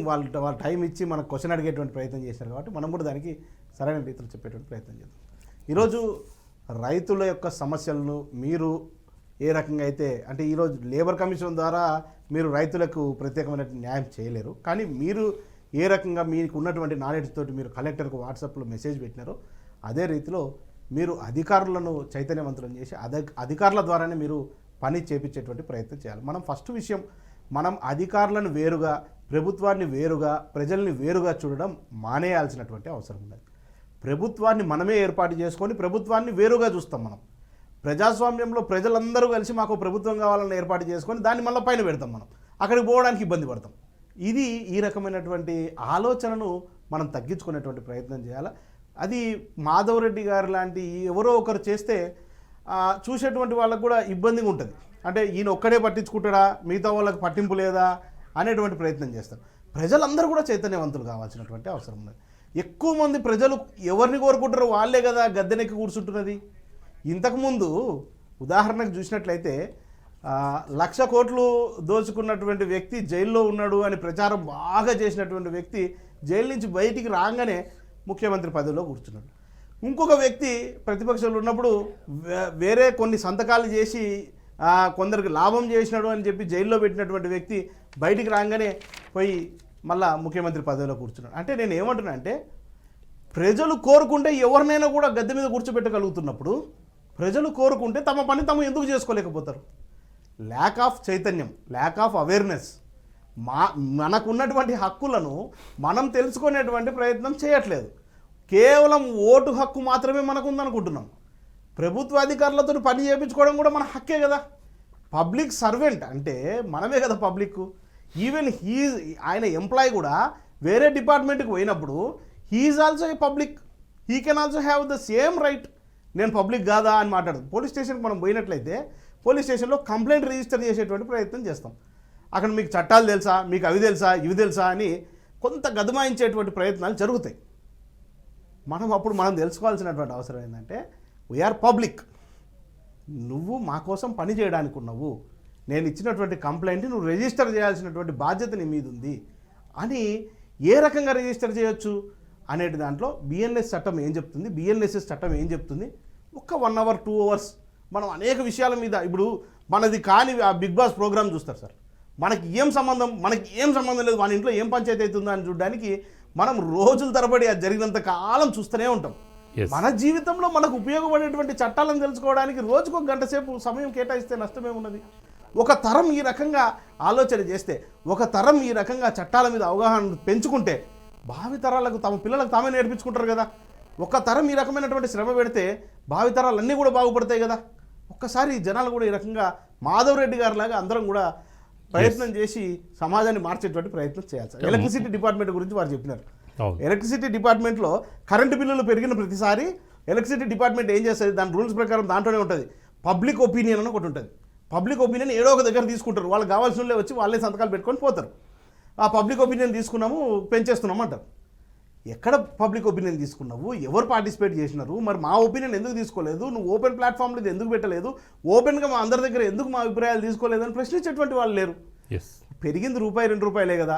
వాళ్ళ టైం ఇచ్చి మనకు క్వశ్చన్ అడిగేటువంటి ప్రయత్నం చేశారు కాబట్టి మనం కూడా దానికి సరైన రీతిలో చెప్పేటువంటి ప్రయత్నం చేద్దాం. ఈరోజు రైతుల యొక్క సమస్యలను మీరు ఏ రకంగా అయితే, అంటే ఈరోజు లేబర్ కమిషన్ ద్వారా మీరు రైతులకు ప్రత్యేకమైన న్యాయం చేయలేరు, కానీ మీరు ఏ రకంగా మీకు ఉన్నటువంటి నాలెడ్జ్ తోటి మీరు కలెక్టర్కు వాట్సాప్లో మెసేజ్ పెట్టినారో అదే రీతిలో మీరు అధికారులను చైతన్యవంతులను చేసి అధికారుల ద్వారానే మీరు పని చేపించేటువంటి ప్రయత్నం చేయాలి. మనం ఫస్ట్ విషయం, మనం అధికారులను వేరుగా, ప్రభుత్వాన్ని వేరుగా, ప్రజల్ని వేరుగా చూడడం మానేయాల్సినటువంటి అవసరం ఉన్నది. ప్రభుత్వాన్ని మనమే ఏర్పాటు చేసుకొని ప్రభుత్వాన్ని వేరుగా చూస్తాం. మనం ప్రజాస్వామ్యంలో ప్రజలందరూ కలిసి మాకు ప్రభుత్వం కావాలని ఏర్పాటు చేసుకొని దాన్ని మళ్ళీ పైన పెడతాం. మనం అక్కడికి పోవడానికి ఇబ్బంది పడతాం. ఈ రకమైనటువంటి ఆలోచనను మనం తగ్గించుకునేటువంటి ప్రయత్నం చేయాలి. అది మాధవరెడ్డి గారు లాంటి ఎవరో ఒకరు చేస్తే చూసేటువంటి వాళ్ళకు కూడా ఇబ్బందిగా ఉంటుంది. అంటే ఈయన ఒక్కడే పట్టించుకుంటాడా, మిగతా వాళ్ళకి పట్టింపు లేదా అనేటువంటి ప్రయత్నం చేస్తారు. ప్రజలందరూ కూడా చైతన్యవంతులు కావాల్సినటువంటి అవసరం ఉన్నది. ఎక్కువ మంది ప్రజలు ఎవరిని కోరుకుంటారో వాళ్ళే కదా గద్దెనెక్కి కూర్చుంటున్నది. ఇంతకుముందు ఉదాహరణకు చూసినట్లయితే 1,00,000 కోట్లు దోచుకున్నటువంటి వ్యక్తి జైల్లో ఉన్నాడు అని ప్రచారం బాగా చేసినటువంటి వ్యక్తి జైలు నుంచి బయటికి రాగానే ముఖ్యమంత్రి పదవిలో కూర్చున్నాడు. ఇంకొక వ్యక్తి ప్రతిపక్షంలో ఉన్నప్పుడు వేరే కొన్ని సంతకాలు చేసి కొందరికి లాభం చేసినాడు అని చెప్పి జైల్లో పెట్టినటువంటి వ్యక్తి బయటికి రాగానే పోయి మళ్ళా ముఖ్యమంత్రి పదవిలో కూర్చున్నాడు. అంటే నేను ఏమంటున్నా అంటే, ప్రజలు కోరుకుంటే ఎవరినైనా కూడా గద్దె మీద కూర్చోబెట్టగలుగుతున్నప్పుడు ప్రజలు కోరుకుంటే తమ పని తాము ఎందుకు చేసుకోలేకపోతారు? ల్యాక్ ఆఫ్ చైతన్యం, ల్యాక్ ఆఫ్ అవేర్నెస్. మనకున్నటువంటి హక్కులను మనం తెలుసుకునేటువంటి ప్రయత్నం చేయట్లేదు. కేవలం ఓటు హక్కు మాత్రమే మనకు ఉందనుకుంటున్నాం. ప్రభుత్వ అధికారులతో పని చేయించుకోవడం కూడా మన హక్కే కదా. పబ్లిక్ సర్వెంట్ అంటే మనమే కదా పబ్లిక్. ఈవెన్ ఆయన ఎంప్లాయ్ కూడా వేరే డిపార్ట్మెంట్కి పోయినప్పుడు he is also a public, he can also have the same right. నేను పబ్లిక్ కాదా అని మాట్లాడదు. పోలీస్ స్టేషన్కి మనం పోయినట్లయితే పోలీస్ స్టేషన్లో కంప్లైంట్ రిజిస్టర్ చేసేటువంటి ప్రయత్నం చేస్తాం. అక్కడ మీకు చట్టాలు తెలుసా, మీకు అవి తెలుసా, ఇవి తెలుసా అని కొంత గదమాయించేటువంటి ప్రయత్నాలు జరుగుతాయి. మనం తెలుసుకోవాల్సినటువంటి అవసరం ఏంటంటే వీఆర్ పబ్లిక్. నువ్వు మా కోసం పని చేయడానికి ఉన్నావు, నేను ఇచ్చినటువంటి కంప్లైంట్ నువ్వు రిజిస్టర్ చేయాల్సినటువంటి బాధ్యత నీ మీద ఉంది అని ఏ రకంగా రిజిస్టర్ చేయొచ్చు అనేటి దాంట్లో బిఎన్ఎస్ చట్టం ఏం చెప్తుంది, బిఎన్ఎస్ఎస్ చట్టం ఏం చెప్తుంది. ఒక్క 1 hour 2 hours మనం అనేక విషయాల మీద, ఇప్పుడు మనది కాని ఆ బిగ్ బాస్ ప్రోగ్రామ్ చూస్తారు సార్, మనకి ఏం సంబంధం లేదు, మన ఇంట్లో ఏం పంచాయతీ అవుతుందో అని చూడడానికి మనం రోజుల తరబడి అది జరిగినంత కాలం చూస్తూనే ఉంటాం. మన జీవితంలో మనకు ఉపయోగపడేటువంటి చట్టాలను తెలుసుకోవడానికి రోజుకు 1 గంట సేపు సమయం కేటాయిస్తే నష్టమేమున్నది? ఒక తరం ఈ రకంగా ఆలోచన చేస్తే, ఒక తరం ఈ రకంగా చట్టాల మీద అవగాహన పెంచుకుంటే భావితరాలకు తమ పిల్లలకు తామే నేర్పించుకుంటారు కదా. ఒక తరం ఈ రకమైనటువంటి శ్రమ పెడితే భావితరాలన్నీ కూడా బాగుపడతాయి కదా. ఒక్కసారి జనాలు కూడా ఈ రకంగా మాధవ్ రెడ్డి గారి లాగా అందరం కూడా ప్రయత్నం చేసి సమాజాన్ని మార్చేటువంటి ప్రయత్నం చేయాలి సార్. ఎలక్ట్రిసిటీ డిపార్ట్మెంట్ గురించి వారు చెప్పినారు. ఎలక్ట్రిసిటీ డిపార్ట్మెంట్లో కరెంటు బిల్లులు పెరిగిన ప్రతిసారి ఎలక్ట్రిసిటీ డిపార్ట్మెంట్ ఏం చేస్తుంది, దాని రూల్స్ ప్రకారం దాంట్లోనే ఉంటుంది పబ్లిక్ ఒపీనియన్ అని ఒకటి ఉంటుంది. పబ్లిక్ ఒపీనియన్ ఏడో ఒక దగ్గర తీసుకుంటారు, వాళ్ళకి కావాల్సిన వాళ్ళే వచ్చి వాళ్ళే సంతకాలు పెట్టుకొని పోతారు. ఆ పబ్లిక్ ఒపీనియన్ తీసుకున్నాము, పెంచేస్తున్నాము అంటారు. ఎక్కడ పబ్లిక్ ఒపీనియన్ తీసుకున్నావు, ఎవరు పార్టిసిపేట్ చేసినారు, మరి మా ఒపీనియన్ ఎందుకు తీసుకోలేదు, నువ్వు ఓపెన్ ప్లాట్ఫామ్లో ఇది ఎందుకు పెట్టలేదు, ఓపెన్గా మా అందరి దగ్గర ఎందుకు మా అభిప్రాయాలు తీసుకోలేదు అని ప్రశ్నించేటువంటి వాళ్ళు లేరు. పెరిగింది ₹2 కదా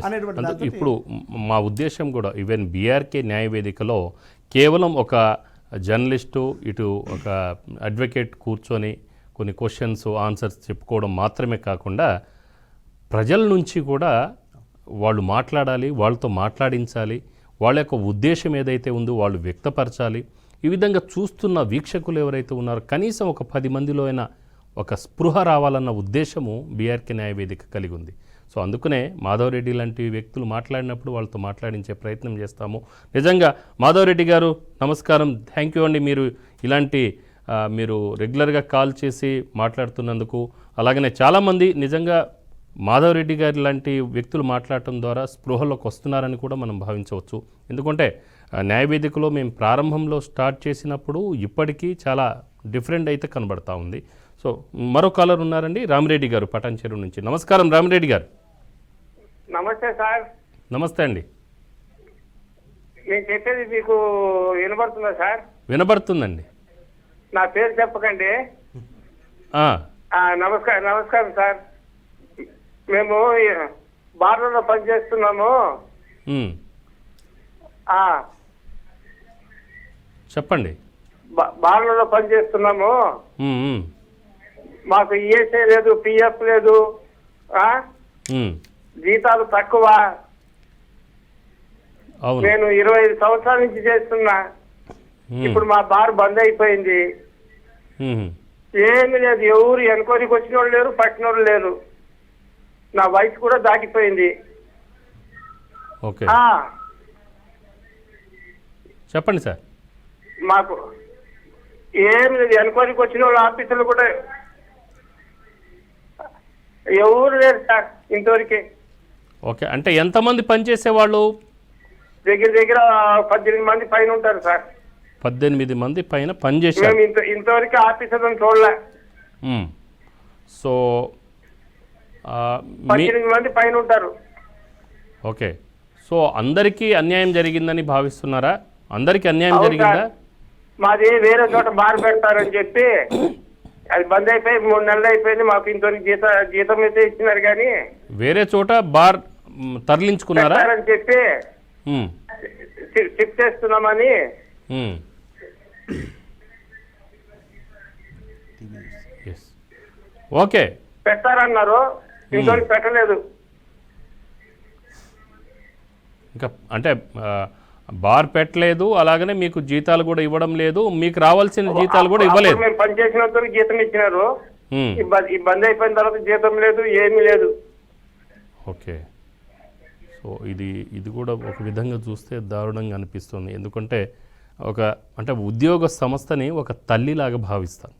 అనేటువంటి. ఇప్పుడు మా ఉద్దేశం కూడా ఈవెన్ బీఆర్కే న్యాయవేదికలో కేవలం ఒక జర్నలిస్టు ఇటు ఒక అడ్వకేట్ కూర్చొని కొన్ని క్వశ్చన్స్ ఆన్సర్స్ చెప్పుకోవడం మాత్రమే కాకుండా ప్రజల నుంచి కూడా వాళ్ళు మాట్లాడాలి, వాళ్ళతో మాట్లాడించాలి, వాళ్ళ యొక్క ఉద్దేశం ఏదైతే ఉందో వాళ్ళు వ్యక్తపరచాలి. ఈ విధంగా చూస్తున్న వీక్షకులు ఎవరైతే ఉన్నారో కనీసం ఒక 10 మందిలో అయినా ఒక స్పృహ రావాలన్న ఉద్దేశము బీఆర్కే న్యాయవేదిక కలిగి ఉంది. సో అందుకనే మాధవరెడ్డి లాంటి వ్యక్తులు మాట్లాడినప్పుడు వాళ్ళతో మాట్లాడించే ప్రయత్నం చేస్తాము. నిజంగా మాధవరెడ్డి గారు నమస్కారం, థ్యాంక్ యూ అండి. మీరు రెగ్యులర్గా కాల్ చేసి మాట్లాడుతున్నందుకు. అలాగనే చాలామంది నిజంగా మాధవరెడ్డి గారి లాంటి వ్యక్తులు మాట్లాడటం ద్వారా స్పృహలోకి వస్తున్నారని కూడా మనం భావించవచ్చు. ఎందుకంటే న్యాయవేదికలో మేము ప్రారంభంలో స్టార్ట్ చేసినప్పుడు ఇప్పటికీ చాలా డిఫరెంట్ అయితే కనబడతా ఉంది. సో మరో కాలర్ ఉన్నారండి, రామిరెడ్డి గారు పటాన్చెరు నుంచి. నమస్కారం రామిరెడ్డి గారు. నమస్తే సార్. నమస్తే అండి. నేను చెప్పేది మీకు వినబడుతుందా సార్? వినబడుతుందండి. నా పేరు చెప్పకండి. నమస్కారం సార్. మేము బార్లలో పనిచేస్తున్నాము. చెప్పండి. బార్లలో పనిచేస్తున్నాము. మాకు ఈఎస్ఐ లేదు, పిఎఫ్ లేదు, జీతాలు తక్కువ. నేను 25 సంవత్సరాల నుంచి చేస్తున్నా. ఇప్పుడు మా బార్ బంద్ అయిపోయింది. ఏమి లేదు, ఎవరు ఎన్క్వైరీకి వచ్చిన వాళ్ళు లేరు, పట్టిన వాళ్ళు లేరు. నా వయసు కూడా దాటిపోయింది. చెప్పండి సార్. మాకు ఏమి లేదు, ఎన్క్వైరీకి వచ్చిన వాళ్ళు ఆఫీసులు కూడా ఎవరు లేరు సార్ ఇంతవరకే. ఓకే, అంటే ఎంతమంది పనిచేసేవాళ్ళు? దగ్గర 18 మంది పైన ఉంటారు సార్. 18 మంది పైన పనిచేసారు. ఇంతవరకు ఆఫీసర్లను చూడలే. సో 18 మంది పైన ఉంటారు. ఓకే, సో అందరికీ అన్యాయం జరిగిందని భావిస్తున్నారా? అందరికీ అన్యాయం జరిగిందా? మాది వేరే చోట బార్ పెడతారని చెప్పి అది బంద్ అయిపోయి 3 నెలలు అయిపోయింది. మాకు ఇంతవరకు జీతం అయితే ఇచ్చినారు, కానీ వేరే చోట బార్ తరలించుకున్నారా అని చెప్పి షిఫ్ట్ చేస్తున్నామని. ఓకే, పెట్టారన్నారు, ఇంతవరకు పెట్టలేదు. ఇంకా అంటే బార్ పెట్టలేదు, అలాగనే మీకు జీతాలు కూడా ఇవ్వడం లేదు, మీకు రావాల్సిన జీతాలు కూడా ఇవ్వలేదు. మేము పనిచేసినంత జీతం ఇచ్చినారు, ఈ బంద్ అయిపోయిన తర్వాత జీతం లేదు, ఏమీ లేదు. ఓకే, సో ఇది కూడా ఒక విధంగా చూస్తే దారుణంగా అనిపిస్తుంది. ఎందుకంటే అంటే ఉద్యోగ సంస్థని ఒక తల్లిలాగా భావిస్తాను.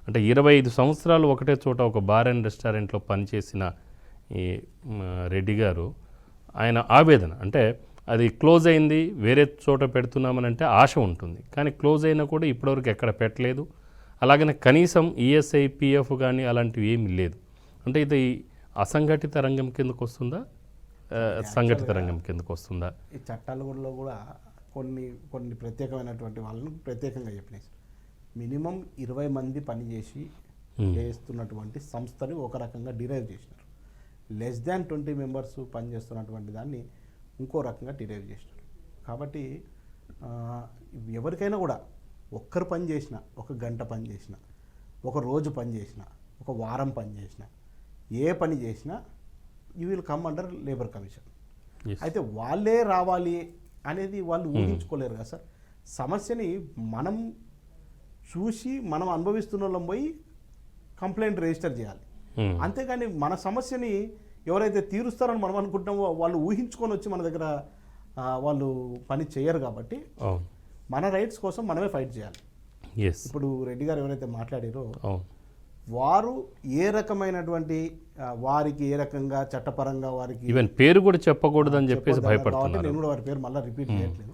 అంటే 25 సంవత్సరాలు ఒకటే చోట ఒక బార్ అండ్ రెస్టారెంట్లో పనిచేసిన ఈ రెడ్డి గారు ఆయన ఆవేదన అంటే అది క్లోజ్ అయింది వేరే చోట పెడుతున్నామని అంటే ఆశ ఉంటుంది, కానీ క్లోజ్ అయినా కూడా ఇప్పటివరకు ఎక్కడ పెట్టలేదు. అలాగనే కనీసం ఈఎస్ఐ పిఎఫ్ కానీ అలాంటివి ఏమీ లేదు. అంటే ఇది అసంఘటిత రంగం కిందకు వస్తుందా, సంఘటిత రంగం కిందకు వస్తుందా? ఈ చట్టాలలో కూడా కొన్ని ప్రత్యేకమైనటువంటి వాళ్ళని ప్రత్యేకంగా చెప్పినాయి. మినిమం 20 మంది పనిచేసి చేస్తున్నటువంటి సంస్థని ఒక రకంగా డిరైవ్ చేసినారు. లెస్ దాన్ 20 మెంబర్స్ పనిచేస్తున్నటువంటి దాన్ని ఇంకో రకంగా డిరైవ్ చేసినారు. కాబట్టి ఎవరికైనా కూడా ఒక్కరు పని చేసిన, ఒక గంట పని చేసిన, ఒక రోజు పని చేసిన, ఒక వారం పని చేసిన, ఏ పని చేసినా you will come under labour commission. అయితే వాళ్ళే రావాలి అనేది వాళ్ళు ఊహించుకోలేరు కదా సార్. సమస్యని మనం చూసి మనం అనుభవిస్తున్న వాళ్ళం పోయి కంప్లైంట్ రిజిస్టర్ చేయాలి. అంతేగాని మన సమస్యని ఎవరైతే తీరుస్తారని మనం అనుకుంటామో వాళ్ళు ఊహించుకొని వచ్చి మన దగ్గర వాళ్ళు పని చేయరు. కాబట్టి మన రైట్స్ కోసం మనమే ఫైట్ చేయాలి. ఇప్పుడు రెడ్డి గారు ఎవరైతే మాట్లాడారో వారు ఏ రకమైనటువంటి వారికి ఏ రకంగా చట్టపరంగా వారికి ఈవెన్ పేరు కూడా చెప్పకూడదని చెప్పేసి భయపడుతున్నారు. నేను కూడా వారి పేరు మళ్ళీ రిపీట్ చేయట్లేదు.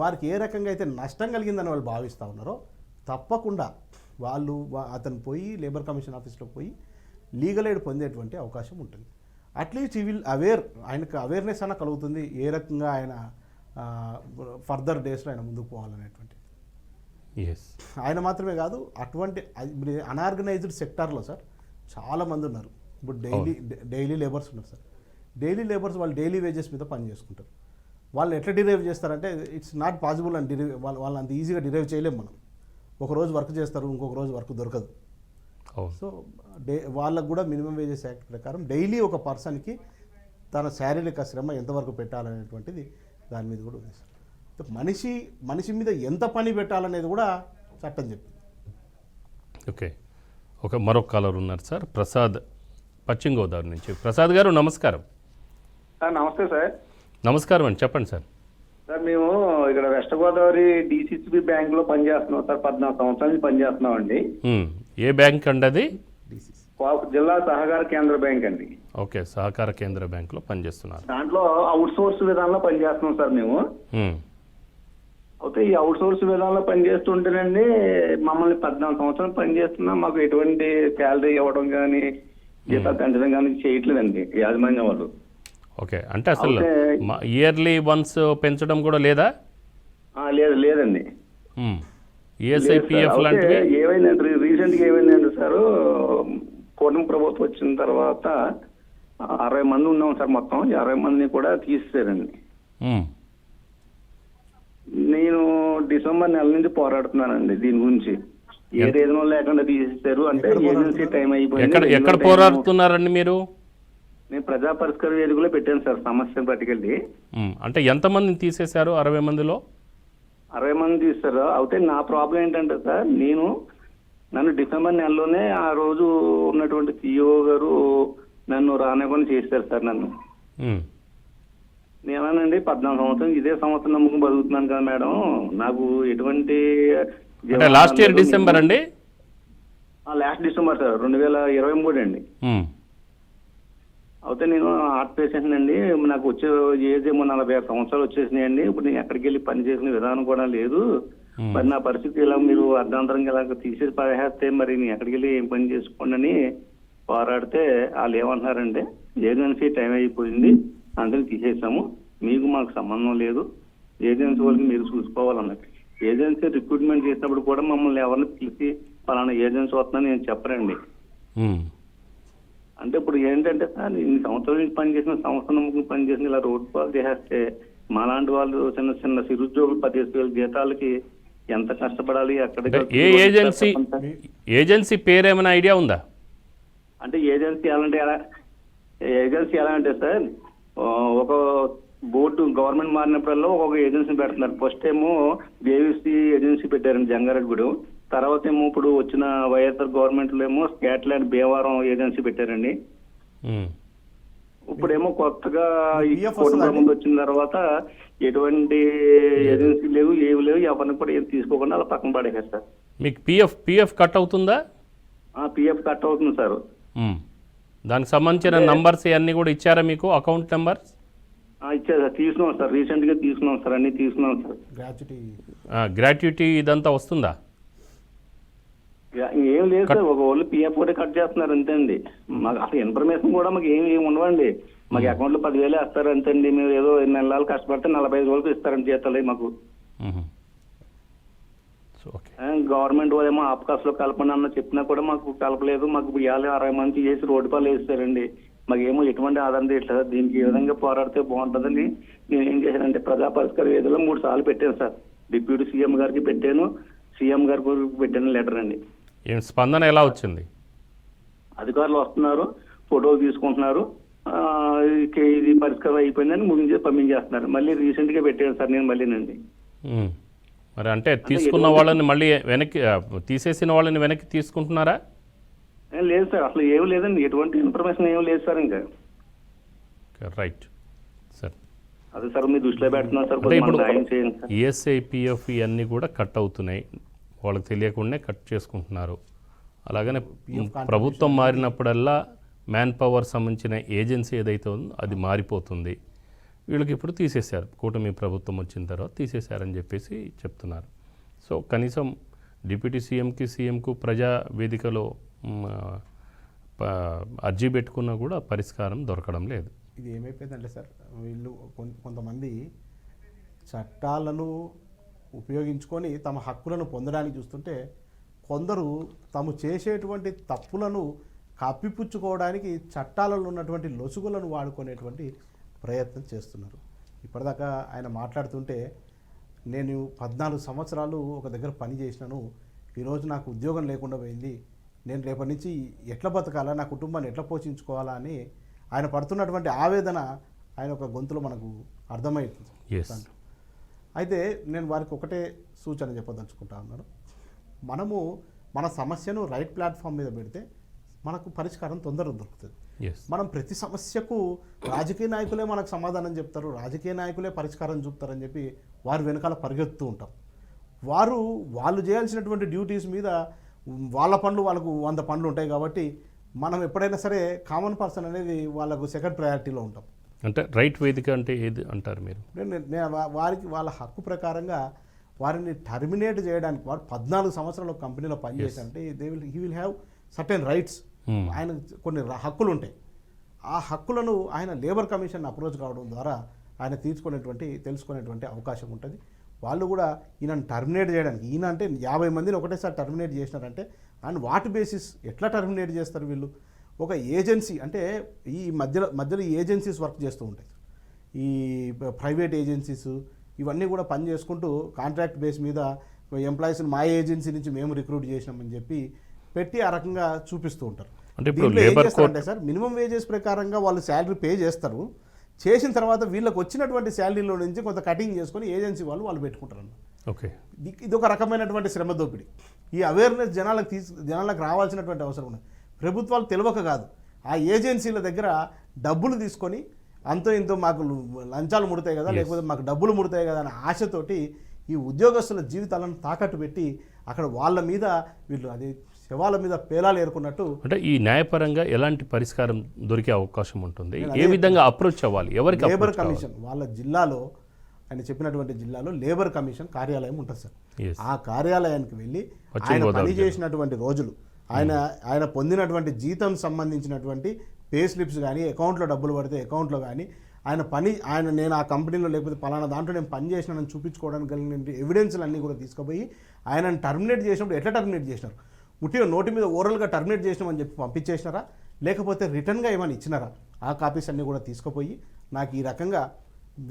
వారికి ఏ రకంగా అయితే నష్టం కలిగిందని వాళ్ళు భావిస్తూ ఉన్నారో తప్పకుండా వాళ్ళు అతను పోయి లేబర్ కమిషన్ ఆఫీస్లో పోయి లీగల్ ఎయిడ్ పొందేటువంటి అవకాశం ఉంటుంది. అట్లీస్ట్ ఈ విల్ ఆయనకు అవేర్నెస్ అన్న కలుగుతుంది ఏ రకంగా ఆయన ఫర్దర్ డేస్లో ఆయన ముందుకు పోవాలనేటువంటి. ఆయన మాత్రమే కాదు, అటువంటి అన్ఆర్గనైజ్డ్ సెక్టార్లో సార్ చాలామంది ఉన్నారు. ఇప్పుడు డైలీ లేబర్స్ ఉన్నారు సార్. డైలీ లేబర్స్ వాళ్ళు డైలీ వేజెస్ మీద పని చేసుకుంటారు. వాళ్ళు ఎట్లా డిరైవ్ చేస్తారంటే ఇట్స్ నాట్ పాసిబుల్ అని వాళ్ళు అంత ఈజీగా డిరైవ్ చేయలేము మనం. ఒక రోజు వర్క్ చేస్తారు, ఇంకొక రోజు వర్క్ దొరకదు. సో వాళ్ళకు కూడా మినిమం వేజెస్ యాక్ట్ ప్రకారం డైలీ ఒక పర్సన్కి తన శారీరక శ్రమ ఎంతవరకు పెట్టాలనేటువంటిది దాని మీద కూడా ఉంది సార్. మనిషి మీద ఎంత పని పెట్టాలనేది కూడా చట్టం చెప్తుంది. ఓకే, మరొక కాలర్ ఉన్నారు సార్, ప్రసాద్ పశ్చిమ గోదావరి నుంచి. ప్రసాద్ గారు నమస్కారం. నమస్తే సార్. నమస్కారం అండి, చెప్పండి సార్. సార్ మేము ఇక్కడ వెస్ట్ గోదావరి డిసిసిబి బ్యాంక్ లో పనిచేస్తున్నాం సార్. 14 సంవత్సరాల నుంచి పనిచేస్తున్నాం అండి. ఏ బ్యాంక్ అండి అది? జిల్లా సహకార కేంద్ర బ్యాంక్ అండి. ఓకే, సహకార కేంద్ర బ్యాంక్ లో పనిచేస్తున్నారు. దాంట్లో అవుట్ సోర్స్ విధానంలో పనిచేస్తున్నాం సార్ మేము. అయితే ఈ అవుట్ సోర్స్ విధానంలో పనిచేస్తుంటేనండి మమ్మల్ని 14 సంవత్సరాలు పనిచేస్తున్నా మాకు ఎటువంటి శాలరీ ఇవ్వడం కానీ జీతాలు పెంచడం కానీ చేయట్లేదండి యాజమాన్యం వాళ్ళు. ఓకే, అంటే అసలు ఇయర్లీ వన్స్ పెంచడం కూడా లేదా? లేదండి. ఈఎస్ఐపిఎఫ్ లాంటివి ఏమైందంటే రీసెంట్గా ఏమైందంటే సార్, కూటమి ప్రభుత్వం వచ్చిన తర్వాత 60 మంది ఉన్నాం సార్. మొత్తం 60 మందిని కూడా తీసేశారండి. నేను డిసెంబర్ నెల నుంచి పోరాడుతున్నానండి దీని గురించి. ఏ రీజన్ లేకుండా తీసేశారు అంటే ఏజెన్సీ టైం అయిపోయింది. ఎక్కడ పోరాడుతున్నారండి మీరు? నేను ప్రజా పరిష్కార వేదికలో పెట్టాను సార్ సమస్యను పట్టుకెళ్ళి. అంటే ఎంతమందిని తీసేశారు? 60 మందిలో 60 మంది తీస్తారు. అయితే నా ప్రాబ్లం ఏంటంటే సార్, నన్ను డిసెంబర్ నెలలోనే ఆ రోజు ఉన్నటువంటి సిఇఓ గారు నన్ను రానివ్వకుండా చేశారు సార్. నన్ను నేనండి 14 సంవత్సరం ఇదే సంవత్సరం నమ్మకం బతుకుతున్నాను కదా మేడం, నాకు ఎటువంటి లాస్ట్ ఇయర్ డిసెంబర్ అండి? లాస్ట్ డిసెంబర్ సార్ 2023 అండి. అయితే నేను హార్ట్ పేషెంట్ అండి. నాకు వచ్చే ఏజ్ ఏమో 46 సంవత్సరాలు వచ్చేసినాయండి. ఇప్పుడు నేను ఎక్కడికి వెళ్ళి పని చేసిన విధానం కూడా లేదు. మరి నా పరిస్థితి ఇలా మీరు అర్ధాంతరంగా ఇలా తీసేసి పడేస్తే మరి నేను ఎక్కడికి వెళ్ళి ఏం పని చేసుకోండి అని పోరాడితే వాళ్ళు ఏమంటున్నారంటే ఏజెన్సీ టైం అయిపోయింది అందరినీ తీసేసాము, మీకు మాకు సంబంధం లేదు, ఏజెన్సీ వాళ్ళకి మీరు చూసుకోవాలన్నట్టు. ఏజెన్సీ రిక్రూట్మెంట్ చేసినప్పుడు కూడా మమ్మల్ని ఎవరిని పిలిచి పలానా ఏజెన్సీ వస్తుందని నేను చెప్పరండి. అంటే ఇప్పుడు ఏంటంటే సార్, ఇన్ని సంవత్సరాల నుంచి పనిచేసిన సంవత్సరం పనిచేసిన ఇలా రోడ్ పాలు చేసేస్తే మాలాంటి వాళ్ళు చిన్న చిన్న సిరుద్యోగులు 15,000 జీతాలకి ఎంత కష్టపడాలి? అక్కడ ఏజెన్సీ పేరు ఏమైనా ఐడియా ఉందా? అంటే ఏజెన్సీ ఎలా అంటే సార్, ఒక బోర్డు గవర్నమెంట్ మారినప్పుడల్లా ఒక్కొక్క ఏజెన్సీ పెడుతున్నారు. ఫస్ట్ ఏమో జేవిసి ఏజెన్సీ పెట్టారండి జంగారెడ్డిగూడెం. తర్వాత ఏమో ఇప్పుడు వచ్చిన వైఎస్ఆర్ గవర్నమెంట్ లో ఏమో స్కాట్లాండ్ భీమవరం ఏజెన్సీ పెట్టారండి. ఇప్పుడేమో కొత్తగా ముందు వచ్చిన తర్వాత ఎటువంటి ఏజెన్సీ లేవు, ఏవి లేవు, ఎవరిని కూడా ఏం తీసుకోకుండా అలా పక్కన పడేసారు సార్. మీకు పిఎఫ్ కట్ అవుతుందా? పిఎఫ్ కట్ అవుతుంది సార్. దానికి సంబంధించిన నంబర్స్ ఇవన్నీ కూడా ఇచ్చారా మీకు, అకౌంట్ నెంబర్స్? ఇచ్చారు సార్, తీసుకున్నాం సార్, రీసెంట్గా తీసుకున్నాం సార్, అన్నీ తీసుకున్నాం సార్. గ్రాట్యుటీ గ్రాట్యుటీ ఇదంతా వస్తుందా? ఏం లేదు సార్, ఒక వాళ్ళు పిఎఫ్ కూడా కట్ చేస్తున్నారు అంతే అండి. మాకు అసలు ఇన్ఫర్మేషన్ కూడా మాకు ఏమి ఉండవండి. మాకు అకౌంట్లో 10,000 వేస్తారు అంతే అండి. మేము ఏదో 2 నెలలు కష్టపడితే 45 రోజులకు ఇస్తారండి జీతాలు మాకు. ఓకే. గవర్నమెంట్ ఏమో ఆపకాసులో కలపండి అన్న చెప్పినా కూడా మాకు కలపలేదు. మాకు 60 మంది చేసి రోడ్డు పాలు వేస్తారండి. మాకేమో ఎటువంటి ఆధారం ఇట్లా దీనికి ఏ విధంగా పోరాడితే బాగుంటుందని నేను ఏం చేశానంటే ప్రజా పరిష్కార వేదికలో 3 సార్లు పెట్టాను సార్. డిప్యూటీ సీఎం గారికి పెట్టాను, సీఎం గారికి పెట్టాను లెటర్ అండి. ఏం స్పందన ఎలా వచ్చింది? అధికారులు వస్తున్నారు, ఫోటోలు తీసుకుంటున్నారు, ఇది పరిష్కారం అయిపోయిందని ముగించి పంపించేస్తున్నారు. మళ్ళీ రీసెంట్గా పెట్టాను సార్ నేను మళ్ళీనండి. మరి అంటే తీసుకున్న వాళ్ళని మళ్ళీ వెనక్కి, తీసేసిన వాళ్ళని వెనక్కి తీసుకుంటున్నారా? లేదు సార్, అసలు ఏమి లేదండి, ఎటువంటి ఇన్ఫర్మేషన్ ఏమి లేదు సార్. ఇంకా రైట్ సార్, అదే సార్ మీ దృష్టిలో పెడుతున్నాను సార్, అంటే ఇప్పుడు సాయం చేయండి సార్. ఈఎస్ఐ పిఎఫ్ ఇవన్నీ కూడా కట్ అవుతున్నాయి, వాళ్ళకి తెలియకుండానే కట్ చేసుకుంటున్నారు. అలాగనే ప్రభుత్వం మారినప్పుడల్లా మ్యాన్ పవర్ సంబంధించిన ఏజెన్సీ ఏదైతే ఉందో అది మారిపోతుంది. వీళ్ళకి ఇప్పుడు తీసేశారు, కూటమి ప్రభుత్వం వచ్చిన తర్వాత తీసేశారని చెప్పేసి చెప్తున్నారు. సో కనీసం డిప్యూటీ సీఎంకు ప్రజా వేదికలో అర్జీ పెట్టుకున్నా కూడా పరిష్కారం దొరకడం లేదు. ఇది ఏమైపోయిందంటే సార్, వీళ్ళు కొంతమంది చట్టాలను ఉపయోగించుకొని తమ హక్కులను పొందడానికి చూస్తుంటే, కొందరు తాము చేసేటువంటి తప్పులను కప్పిపుచ్చుకోవడానికి చట్టాలలో ఉన్నటువంటి లొసుగులను వాడుకునేటువంటి ప్రయత్నం చేస్తున్నారు. ఇప్పటిదాకా ఆయన మాట్లాడుతుంటే, నేను 14 సంవత్సరాలు ఒక దగ్గర పని చేసినాను, ఈరోజు నాకు ఉద్యోగం లేకుండా పోయింది, నేను రేపటి నుంచి ఎట్లా బతకాలా, నా కుటుంబాన్ని ఎట్లా పోషించుకోవాలా అని ఆయన పడుతున్నటువంటి ఆవేదన ఆయన ఒక గొంతులో మనకు అర్థమవుతుంది. అయితే నేను వారికి ఒకటే సూచన చెప్పదలుచుకుంటా ఉన్నాను. మనము మన సమస్యను రైట్ ప్లాట్ఫామ్ మీద పెడితే మనకు పరిష్కారం తొందరగా దొరుకుతుంది. మనం ప్రతి సమస్యకు రాజకీయ నాయకులే మనకు సమాధానం చెప్తారు, రాజకీయ నాయకులే పరిష్కారం చూపుతారని చెప్పి వారు వెనకాల పరిగెత్తుతూ ఉంటాం. వాళ్ళు చేయాల్సినటువంటి డ్యూటీస్ మీద వాళ్ళ పనులు వాళ్ళకు 100 పనులు ఉంటాయి. కాబట్టి మనం ఎప్పుడైనా సరే కామన్ పర్సన్ అనేది వాళ్ళకు సెకండ్ ప్రయారిటీలో ఉంటాం. అంటే రైట్ వేదిక అంటే ఏది అంటారు మీరు? వారికి వాళ్ళ హక్కు ప్రకారంగా వారిని టర్మినేట్ చేయడానికి, వాడు 14 సంవత్సరాలు కంపెనీలో పనిచేశారంటే he will have certain rights. ఆయన కొన్ని హక్కులు ఉంటాయి. ఆ హక్కులను ఆయన లేబర్ కమిషన్ అప్రోచ్ కావడం ద్వారా ఆయన తెలుసుకునేటువంటి అవకాశం ఉంటుంది. వాళ్ళు కూడా ఈయనను టర్మినేట్ చేయడానికి, ఈయన అంటే 50 మందిని ఒకటేసారి టర్మినేట్ చేసినారంటే అండ్ వాటి బేసిస్ ఎట్లా టర్మినేట్ చేస్తారు వీళ్ళు? ఒక ఏజెన్సీ అంటే ఈ మధ్యలో ఈ ఏజెన్సీస్ వర్క్ చేస్తూ ఉంటాయి. ఈ ప్రైవేట్ ఏజెన్సీస్ ఇవన్నీ కూడా పని చేసుకుంటూ కాంట్రాక్ట్ బేస్ మీద ఎంప్లాయీస్ని మా ఏజెన్సీ నుంచి మేము రిక్రూట్ చేసినామని చెప్పి పెట్టి ఆ రకంగా చూపిస్తూ ఉంటారు. అంటే ఇప్పుడు labour code sir minimum wages ప్రకారంగా వాళ్ళు శాలరీ పే చేస్తారు. చేసిన తర్వాత వీళ్ళకి వచ్చినటువంటి శాలరీలో నుంచి కొంత కటింగ్ చేసుకొని ఏజెన్సీ వాళ్ళు పెట్టుకుంటారు. ఓకే, ఇది ఒక రకమైనటువంటి శ్రమ దోపిడీ. ఈ అవేర్నెస్ జనాలకు రావాల్సినటువంటి అవసరం ఉన్నది. ప్రభుత్వాలు తెలియక కాదు, ఆ ఏజెన్సీల దగ్గర డబ్బులు తీసుకొని అంతో ఇంతో మాకు లంచాలు ముడతాయి కదా, లేకపోతే మాకు డబ్బులు ముడతాయి కదా అనే ఆశతోటి ఈ ఉద్యోగస్తుల జీవితాలను తాకట్టు పెట్టి అక్కడ వాళ్ళ మీద వీళ్ళు అది శవాల మీద పేలాలు ఏరుకున్నట్టు. అంటే ఈ న్యాయపరంగా ఎలాంటి పరిష్కారం దొరికే అవకాశం ఉంటుంది? ఏ విధంగా అప్రోచ్ అవ్వాలి? ఎవరికి? లేబర్ కమిషన్ వాళ్ళ జిల్లాలో, ఆయన చెప్పినటువంటి జిల్లాలో లేబర్ కమిషన్ కార్యాలయం ఉంటుంది సార్. ఆ కార్యాలయానికి వెళ్ళి ఆయన పనిచేసినటువంటి రోజులు, ఆయన పొందినటువంటి జీతం సంబంధించినటువంటి పే స్లిప్స్ కానీ, అకౌంట్లో డబ్బులు పడితే అకౌంట్లో కానీ, నేను ఆ కంపెనీలో లేకపోతే పలానా దాంట్లో నేను పని చేసినానని చూపించుకోవడానికి కలిగిన ఎవిడెన్స్లు అన్నీ కూడా తీసుకుపోయి ఆయనను టర్మినేట్ చేసినప్పుడు ఎట్లా టర్మినేట్ చేసినారు? ఉట్టిగా నోటి మీద ఓరల్గా టర్మినేట్ చేసినామని చెప్పి పంపించేసినారా, లేకపోతే రిటర్న్గా ఏమైనా ఇచ్చినారా? ఆ కాపీస్ అన్నీ కూడా తీసుకుపోయి నాకు ఈ రకంగా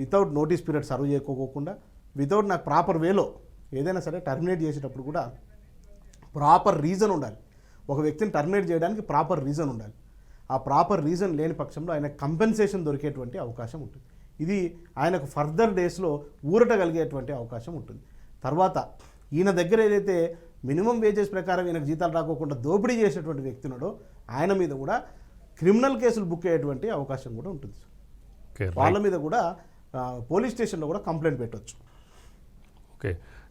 వితౌట్ నోటీస్ పీరియడ్ సర్వ్ చేయకోకుండా, వితౌట్ నాకు ప్రాపర్ వేలో ఏదైనా సరే టర్మినేట్ చేసేటప్పుడు కూడా ప్రాపర్ రీజన్ ఉండాలి. ఒక వ్యక్తిని టర్మినేట్ చేయడానికి ప్రాపర్ రీజన్ ఉండాలి. ఆ ప్రాపర్ రీజన్ లేని పక్షంలో ఆయన కంపెన్సేషన్ దొరికేటువంటి అవకాశం ఉంటుంది. ఇది ఆయనకు ఫర్దర్ డేస్లో ఊరట కలిగేటువంటి అవకాశం ఉంటుంది. తర్వాత ఈయన దగ్గర ఏదైతే మినిమం వేజెస్ ప్రకారం ఈయనకు జీతాలు రాకోకుండా దోపిడీ చేసేటువంటి వ్యక్తి ఉన్నాడో ఆయన మీద కూడా క్రిమినల్ కేసులు బుక్ అయ్యేటువంటి అవకాశం కూడా ఉంటుంది. వాళ్ళ మీద కూడా పోలీస్ స్టేషన్లో కూడా కంప్లైంట్ పెట్టవచ్చు. Okay,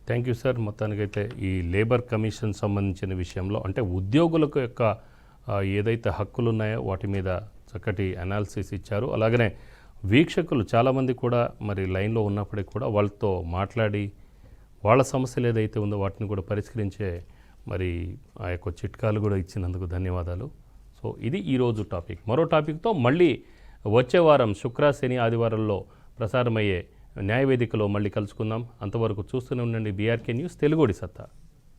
thank you sir. మొత్తానికైతే ఈ లేబర్ కమిషన్ సంబంధించిన విషయంలో అంటే ఉద్యోగులకు యొక్క ఏదైతే హక్కులు ఉన్నాయో వాటి మీద చక్కటి అనాలిసిస్ ఇచ్చారు. అలాగనే వీక్షకులు చాలామంది కూడా మరి లైన్లో ఉన్నప్పటికీ కూడా వాళ్ళతో మాట్లాడి వాళ్ళ సమస్యలు ఏదైతే ఉందో వాటిని కూడా పరిష్కరించే మరి ఆ యొక్క చిట్కాలు కూడా ఇచ్చినందుకు ధన్యవాదాలు. సో ఇది ఈరోజు టాపిక్. మరో టాపిక్తో మళ్ళీ వచ్చే వారం శుక్ర, శని, ఆదివారంలో ప్రసారమయ్యే న్యాయవేదికలో మళ్ళీ కలుసుకుందాం. అంతవరకు చూస్తూనే ఉండండి బీఆర్కే న్యూస్, తెలుగుడి సత్తా.